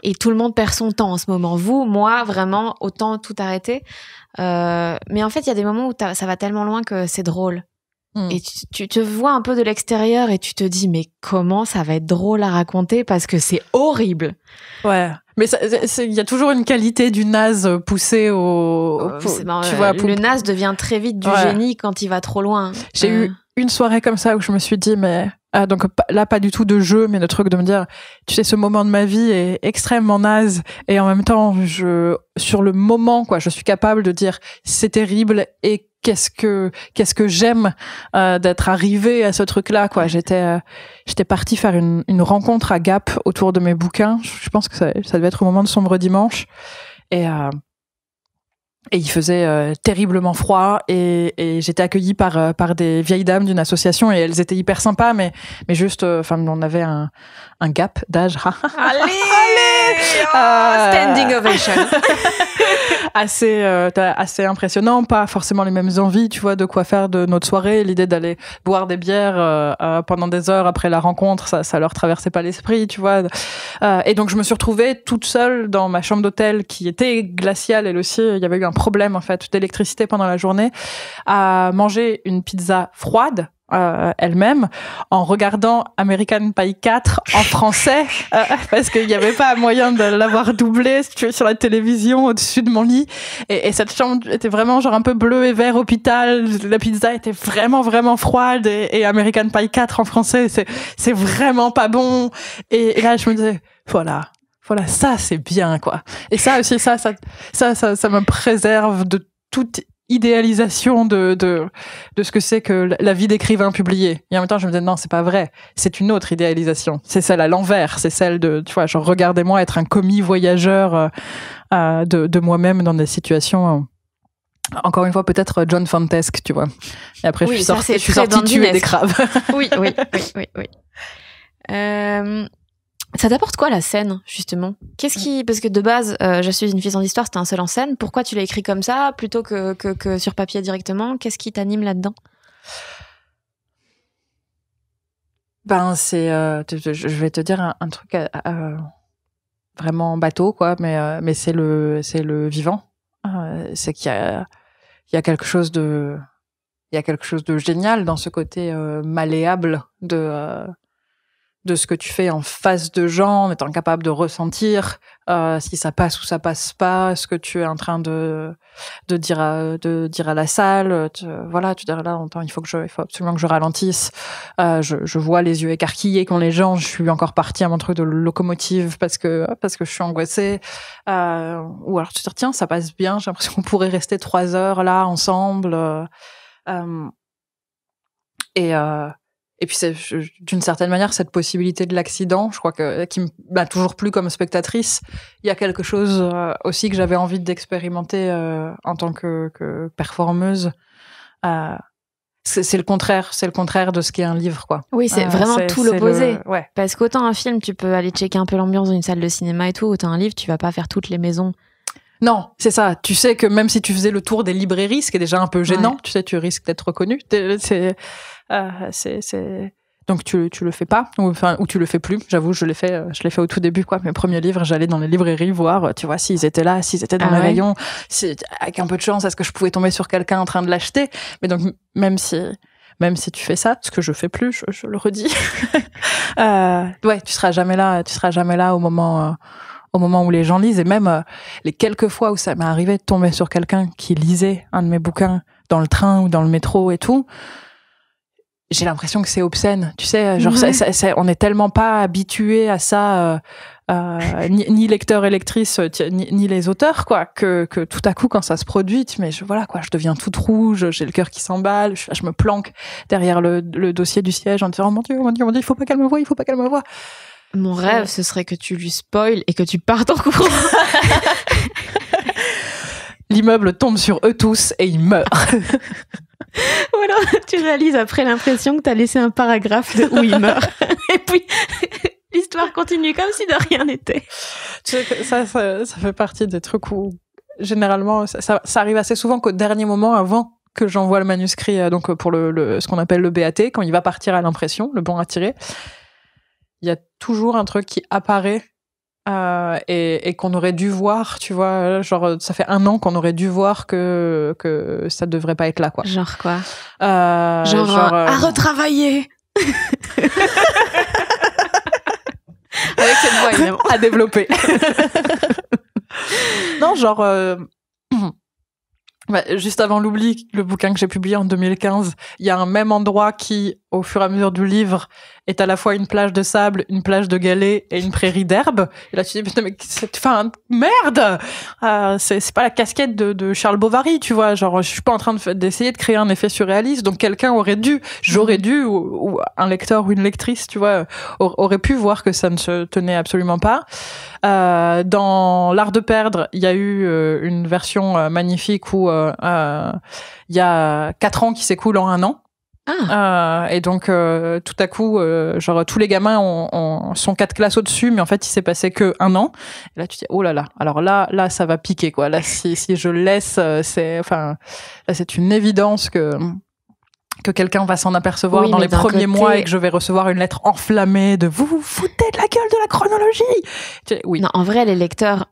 et tout le monde perd son temps en ce moment, moi vraiment autant tout arrêter, mais en fait il y a des moments où ça va tellement loin que c'est drôle. Et tu te vois un peu de l'extérieur et tu te dis mais comment ça va être drôle à raconter parce que c'est horrible. Ouais. Mais il y a toujours une qualité du naze poussé au. Tu vois, le naze devient très vite du génie quand il va trop loin. J'ai eu une soirée comme ça où je me suis dit mais donc là pas du tout de jeu mais le truc de me dire tu sais ce moment de ma vie est extrêmement naze et en même temps sur le moment quoi je suis capable de dire c'est terrible et qu'est-ce que j'aime d'être arrivée à ce truc-là quoi. J'étais partie faire une rencontre à Gap autour de mes bouquins. Je pense que ça devait être au moment de Sombre Dimanche et il faisait terriblement froid et j'étais accueillie par des vieilles dames d'une association et elles étaient hyper sympas mais juste on avait un gap d'âge. Allez standing ovation. assez impressionnant, pas forcément les mêmes envies, tu vois, de quoi faire de notre soirée, l'idée d'aller boire des bières pendant des heures après la rencontre, ça leur traversait pas l'esprit, tu vois. Et donc je me suis retrouvée toute seule dans ma chambre d'hôtel qui était glaciale elle aussi, il y avait eu un problème en fait d'électricité pendant la journée, à manger une pizza froide elle-même en regardant American Pie 4 en français parce qu'il n'y avait pas moyen de l'avoir doublé sur la télévision au-dessus de mon lit et cette chambre était vraiment genre un peu bleu et vert hôpital, la pizza était vraiment vraiment froide et American Pie 4 en français c'est vraiment pas bon et là je me disais voilà ça c'est bien quoi, et ça aussi ça me préserve de toute idéalisation de ce que c'est que la vie d'écrivain publié. Et en même temps, je me disais, non, c'est pas vrai. C'est une autre idéalisation. C'est celle à l'envers. C'est celle de, tu vois, genre, regardez-moi être un commis voyageur de moi-même dans des situations... encore une fois, peut-être John Fantesque, tu vois. Et après, je suis sortie tuer des crabes. Oui. Ça t'apporte quoi la scène, justement ? Parce que de base, Je suis une fille sans histoire, c'était un seul en scène. Pourquoi tu l'as écrit comme ça plutôt que sur papier directement ? Qu'est-ce qui t'anime là-dedans ? Je vais te dire un truc vraiment bateau, quoi, mais c'est le vivant. C'est qu'il y a quelque chose de génial dans ce côté malléable de ce que tu fais en face de gens, en étant capable de ressentir si ça passe ou ça passe pas, ce que tu es en train de dire à la salle. Tu dis là, il faut absolument que je ralentisse. Je vois les yeux écarquillés quand les gens, je suis encore partie à mon truc de locomotive parce que je suis angoissée. Ou alors tu te dis tiens, ça passe bien, j'ai l'impression qu'on pourrait rester 3 heures là ensemble. Et puis c'est d'une certaine manière cette possibilité de l'accident, je crois qui m'a toujours plu comme spectatrice. Il y a quelque chose aussi que j'avais envie d'expérimenter en tant que performeuse. C'est le contraire de ce qu'est un livre, quoi. Oui, c'est vraiment tout l'opposé. Ouais. Parce qu'autant un film, tu peux aller checker un peu l'ambiance d'une salle de cinéma et tout, autant un livre, tu vas pas faire toutes les maisons. Non, c'est ça. Tu sais que même si tu faisais le tour des librairies, ce qui est déjà un peu gênant, tu sais, tu risques d'être reconnu. Donc tu le fais pas, ou tu le fais plus. J'avoue, je l'ai fait au tout début, quoi. Mes premiers livres, j'allais dans les librairies voir, tu vois, s'ils étaient là, s'ils étaient dans les rayons. Avec un peu de chance, est-ce que je pouvais tomber sur quelqu'un en train de l'acheter? Mais donc, même si tu fais ça, ce que je fais plus, je le redis. Ouais, tu seras jamais là au moment où les gens lisent. Et même les quelques fois où ça m'est arrivé de tomber sur quelqu'un qui lisait un de mes bouquins dans le train ou dans le métro et tout, j'ai l'impression que c'est obscène, tu sais, genre on est tellement pas habitué à ça, ni lecteurs et lectrices, ni les auteurs, quoi, que tout à coup quand ça se produit, je deviens toute rouge, j'ai le cœur qui s'emballe, je me planque derrière le dossier du siège en disant oh mon Dieu, il faut pas qu'elle me voie. Mon rêve, ce serait que tu lui spoiles et que tu partes en courant. L'immeuble tombe sur eux tous et ils meurent. Ou alors tu réalises après l'impression que t'as laissé un paragraphe de où il meurt. Et puis l'histoire continue comme si de rien n'était. Tu sais que ça fait partie des trucs où généralement ça arrive assez souvent qu'au dernier moment, avant que j'envoie le manuscrit, donc pour ce qu'on appelle le BAT, quand il va partir à l'impression, le bon à tirer, il y a toujours un truc qui apparaît et qu'on aurait dû voir, tu vois, genre ça fait 1 an qu'on aurait dû voir que ça devrait pas être là, quoi. Genre quoi? Genre à retravailler. Avec cette voix, évidemment. À développer. Non, genre juste avant l'oubli, le bouquin que j'ai publié en 2015, il y a un même endroit qui, au fur et à mesure du livre, est à la fois une plage de sable, une plage de galets et une prairie d'herbe. Et là, tu dis, mais merde! C'est pas la casquette de Charles Bovary, tu vois. Genre, je suis pas en train d'essayer de créer un effet surréaliste. Donc, j'aurais dû, ou un lecteur ou une lectrice, tu vois, aurait pu voir que ça ne se tenait absolument pas. Dans L'Art de perdre, il y a eu une version magnifique où il y a 4 ans qui s'écoulent en 1 an. Et donc tout à coup genre tous les gamins sont 4 classes au-dessus, mais en fait il s'est passé que 1 an. Et là tu dis oh là là, alors là ça va piquer, quoi. Là si je le laisse, là c'est une évidence que quelqu'un va s'en apercevoir dans les premiers mois et que je vais recevoir une lettre enflammée de vous foutez de la gueule de la chronologie. Oui. Non, en vrai les lecteurs,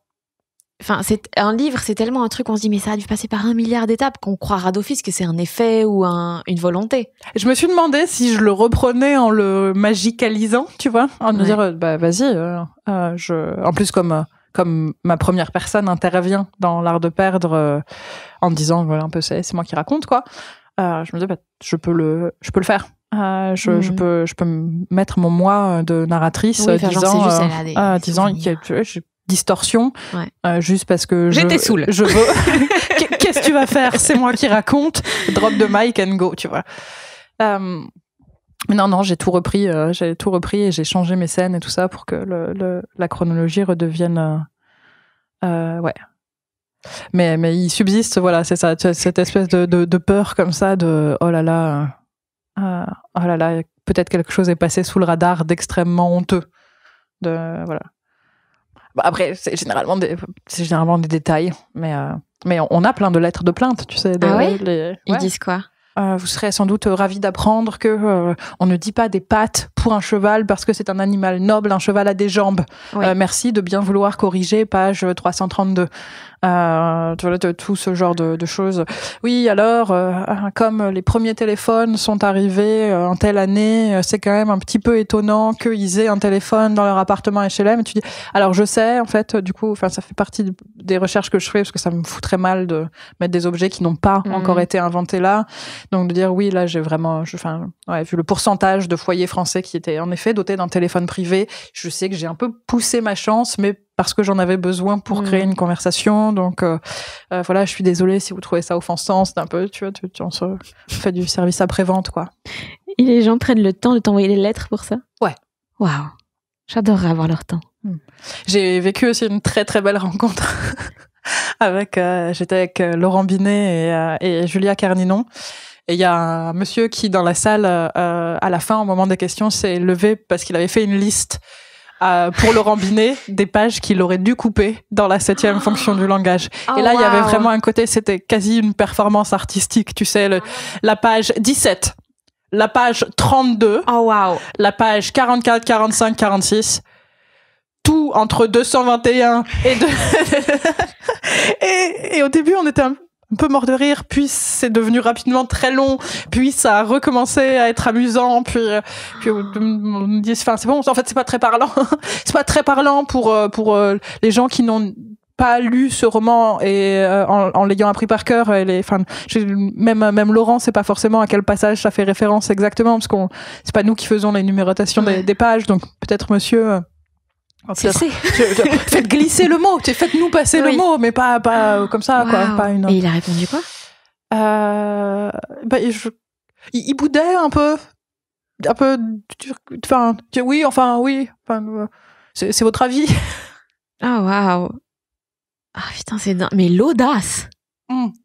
c'est un livre, c'est tellement un truc, on se dit mais ça a dû passer par 1 milliard d'étapes qu'on croira d'office que c'est un effet ou une volonté. Je me suis demandé si je le reprenais en le magicalisant, tu vois, en me dire vas-y, en plus comme ma première personne intervient dans L'Art de perdre en disant voilà un peu c'est moi qui raconte, quoi. Je me dis je peux le faire. Je peux mettre mon moi de narratrice disant que j'ai distorsion, juste parce que j'étais saoule. Je veux. Qu'est-ce que tu vas faire? C'est moi qui raconte. Drop the mic and go, tu vois. Mais non, j'ai tout repris et j'ai changé mes scènes et tout ça pour que la chronologie redevienne. Ouais. Mais il subsiste, voilà, c'est ça, cette espèce de peur comme ça de oh là là, peut-être quelque chose est passé sous le radar d'extrêmement honteux. Voilà. Après, c'est généralement des détails, mais on a plein de lettres de plainte, tu sais. Ils disent quoi? Vous serez sans doute ravis d'apprendre que on ne dit pas des pattes pour un cheval parce que c'est un animal noble, un cheval a des jambes. Oui. Merci de bien vouloir corriger page 332. Tu vois, tout ce genre de choses. Oui, alors, comme les premiers téléphones sont arrivés en telle année, c'est quand même un petit peu étonnant qu'ils aient un téléphone dans leur appartement HLM. Et tu dis, alors je sais, en fait, du coup, ça fait partie des recherches que je fais parce que ça me foutrait mal de mettre des objets qui n'ont pas encore été inventés là. Donc de dire oui, là j'ai vraiment, vu le pourcentage de foyers français qui étaient en effet dotés d'un téléphone privé, je sais que j'ai un peu poussé ma chance, mais parce que j'en avais besoin pour créer une conversation. Donc voilà, je suis désolée si vous trouvez ça offensant, c'est un peu, tu vois, on se fait du service après-vente, quoi. Et les gens prennent le temps de t'envoyer des lettres pour ça? Ouais. Waouh, j'adorerais avoir leur temps. J'ai vécu aussi une très très belle rencontre j'étais avec Laurent Binet et Julia Carninon. Et il y a un monsieur qui, dans la salle, à la fin, au moment des questions, s'est levé parce qu'il avait fait une liste pour Laurent Binet des pages qu'il aurait dû couper dans la 7e fonction du langage. Et là, il y avait vraiment un côté, c'était quasi une performance artistique, tu sais, la page 17. la page 32, Oh waouh. la page 44, 45, 46, tout entre 221 et et au début on était un peu mort de rire, puis c'est devenu rapidement très long, puis ça a recommencé à être amusant, puis on me dit enfin c'est bon, en fait c'est pas très parlant. C'est pas très parlant pour les gens qui n'ont pas lu ce roman et en l'ayant appris par cœur, même Laurent sait pas forcément à quel passage ça fait référence exactement, parce qu'on c'est pas nous qui faisons les numérotations des pages, donc peut-être monsieur faites glisser le mot, faites-nous passer le mot, mais pas comme ça, quoi. Pas une... Et il a répondu quoi? Il boudait un peu, enfin, oui, c'est votre avis. Oh waouh. Ah putain, c'est dingue. Mais l'audace.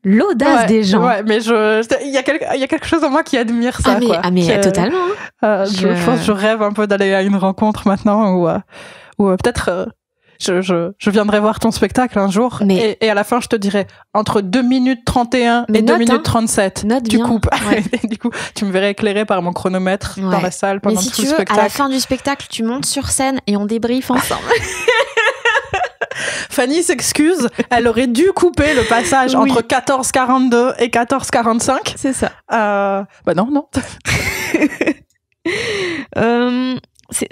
L'audace des gens. Ouais, mais il y a quelque chose en moi qui admire ça, quoi. Totalement. Je pense que je rêve un peu d'aller à une rencontre maintenant ou peut-être je viendrai voir ton spectacle un jour, et à la fin je te dirai entre 2 minutes 31 et 2 minutes 37 tu coupes. Ouais. Et du coup tu me verrais éclairée par mon chronomètre dans la salle pendant tout le spectacle. Mais si tu veux, à la fin du spectacle tu montes sur scène et on débriefe ensemble. Fanny s'excuse, elle aurait dû couper le passage entre 14h42 et 14h45. C'est ça. Non.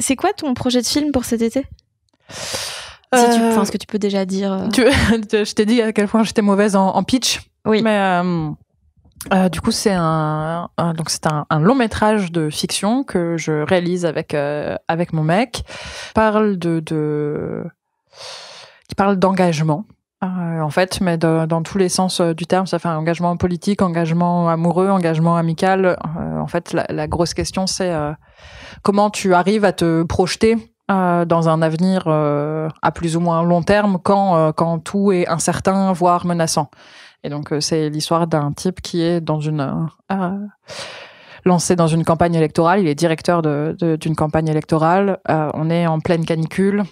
C'est quoi ton projet de film pour cet été? Ce que tu peux déjà dire. Je t'ai dit à quel point j'étais mauvaise en pitch. Oui. Mais du coup, c'est un long métrage de fiction que je réalise avec mon mec. Qui parle d'engagement. En fait, mais dans tous les sens du terme, ça fait engagement politique, engagement amoureux, engagement amical. En fait, la grosse question, c'est comment tu arrives à te projeter dans un avenir à plus ou moins long terme quand tout est incertain, voire menaçant. Et donc, c'est l'histoire d'un type qui est lancé dans une campagne électorale. Il est directeur d'une campagne électorale. On est en pleine canicule.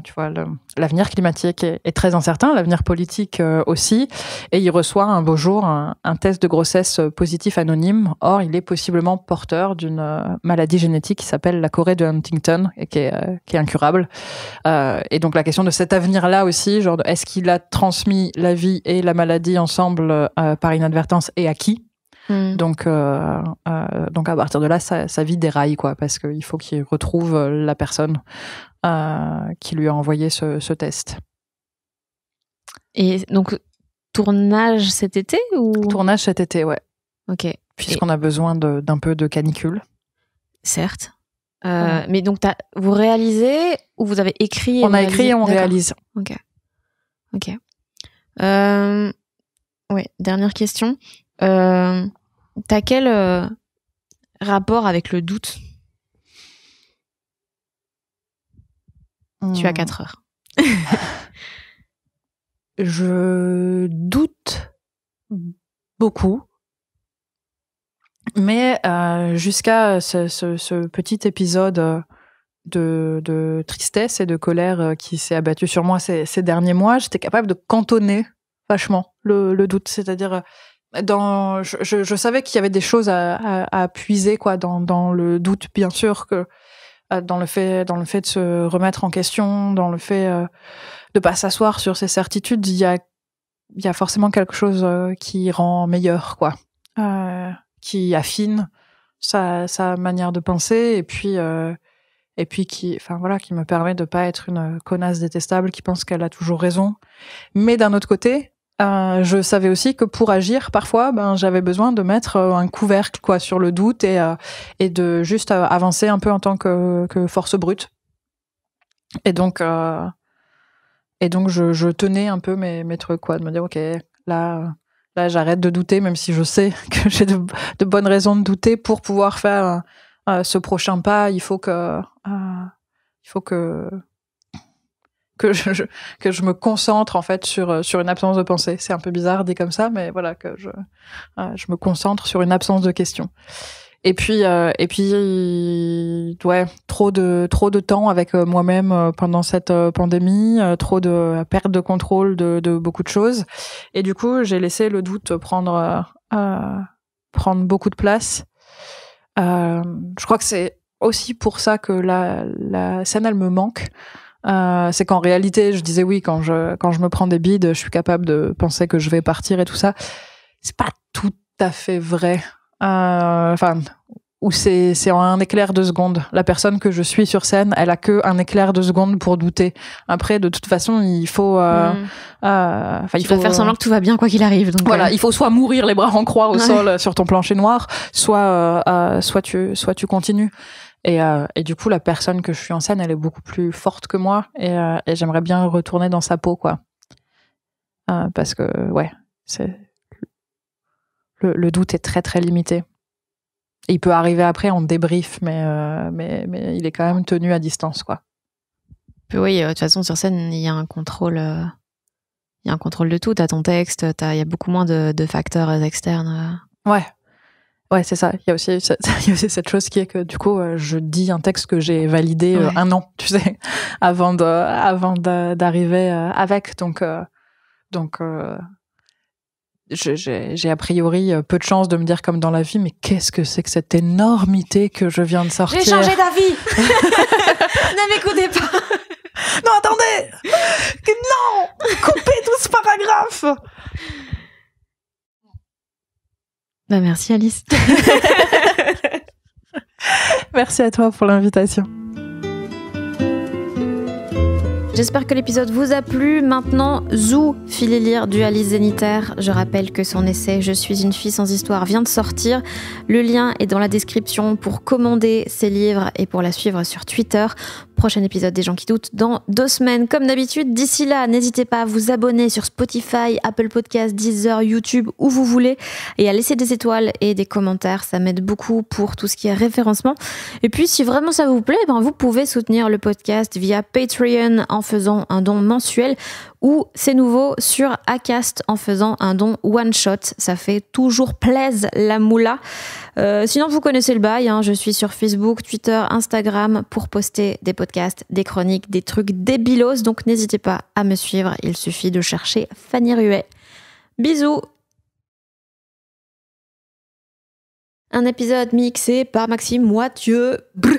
Tu vois, l'avenir climatique est très incertain, l'avenir politique aussi. Et il reçoit un beau jour un test de grossesse positif anonyme. Or, il est possiblement porteur d'une maladie génétique qui s'appelle la chorée de Huntington et qui est incurable. Et donc, la question de cet avenir-là aussi, genre, est-ce qu'il a transmis la vie et la maladie ensemble par inadvertance, et à qui? Donc à partir de là, sa vie déraille, quoi, parce qu'il faut qu'il retrouve la personne qui lui a envoyé ce test. Et donc, tournage cet été ou... Tournage cet été, ouais. Ok. Puisqu'on a besoin d'un peu de canicule. Certes. Mais donc, vous réalisez ou vous avez écrit? On a écrit et on réalise. Ok. Ouais, dernière question. T'as quel rapport avec le doute? Tu as 4 heures. Je doute beaucoup, mais jusqu'à ce petit épisode de tristesse et de colère qui s'est abattu sur moi ces derniers mois, j'étais capable de cantonner vachement le doute, c'est-à-dire je savais qu'il y avait des choses à puiser, quoi, dans le doute, bien sûr, que dans le fait de se remettre en question, dans le fait de pas s'asseoir sur ses certitudes, il y a forcément quelque chose qui rend meilleur, quoi, qui affine sa manière de penser, et puis qui me permet de pas être une connasse détestable qui pense qu'elle a toujours raison. Mais d'un autre côté, je savais aussi que pour agir, parfois, j'avais besoin de mettre un couvercle, quoi, sur le doute et de juste avancer un peu en tant que force brute. Et donc je tenais un peu mes trucs, quoi, de me dire, ok, là j'arrête de douter, même si je sais que j'ai de bonnes raisons de douter. Pour pouvoir faire ce prochain pas, il faut que je me concentre, en fait, sur une absence de pensée. C'est un peu bizarre dit comme ça, mais voilà, que je me concentre sur une absence de questions. Et puis ouais, trop de temps avec moi-même pendant cette pandémie, trop de perte de contrôle de beaucoup de choses. Et du coup, j'ai laissé le doute prendre beaucoup de place. Je crois que c'est aussi pour ça que la scène, elle me manque. C'est qu'en réalité, je disais oui, quand je me prends des bides, je suis capable de penser que je vais partir et tout ça. C'est pas tout à fait vrai. Ou c'est en un éclair de seconde. La personne que je suis sur scène, elle a que un éclair de seconde pour douter. Après, de toute façon, il faut, il faut faire semblant que tout va bien quoi qu'il arrive. Donc voilà, il faut soit mourir les bras en croix au sol sur ton plancher noir, soit tu continues. Et du coup, la personne que je suis en scène, elle est beaucoup plus forte que moi, et j'aimerais bien retourner dans sa peau, quoi. Parce que c'est le doute est très très limité. Il peut arriver après en débrief, mais il est quand même tenu à distance, quoi. Puis oui, de toute façon, sur scène, il y a un contrôle de tout. T'as ton texte, il y a beaucoup moins de facteurs externes. Ouais, c'est ça. Il y a aussi cette chose qui est que, du coup, je dis un texte que j'ai validé un an, tu sais, avant d'arriver avec. Donc, j'ai a priori peu de chance de me dire comme dans la vie, mais qu'est-ce que c'est que cette énormité que je viens de sortir? J'ai changé d'avis. Ne m'écoutez pas. Non, attendez. Non, coupez tout ce paragraphe. Bah merci Alice. Merci à toi pour l'invitation. J'espère que l'épisode vous a plu. Maintenant, Zou, filez lire du Alice Zeniter. Je rappelle que son essai « Je suis une fille sans histoire » vient de sortir. Le lien est dans la description pour commander ses livres et pour la suivre sur Twitter. Prochain épisode des gens qui doutent dans 2 semaines comme d'habitude. D'ici là, n'hésitez pas à vous abonner sur Spotify, Apple Podcasts, Deezer, YouTube, où vous voulez, et à laisser des étoiles et des commentaires. Ça m'aide beaucoup pour tout ce qui est référencement. Et puis, si vraiment ça vous plaît, vous pouvez soutenir le podcast via Patreon en faisant un don mensuel, ou c'est nouveau sur Acast en faisant un don one shot. Ça fait toujours plaise la moula. Sinon, vous connaissez le bail, je suis sur Facebook, Twitter, Instagram pour poster des podcasts, des chroniques, des trucs débilos. Donc n'hésitez pas à me suivre, il suffit de chercher Fanny Ruet. Bisous. Un épisode mixé par Maxime Moitieu. Brr.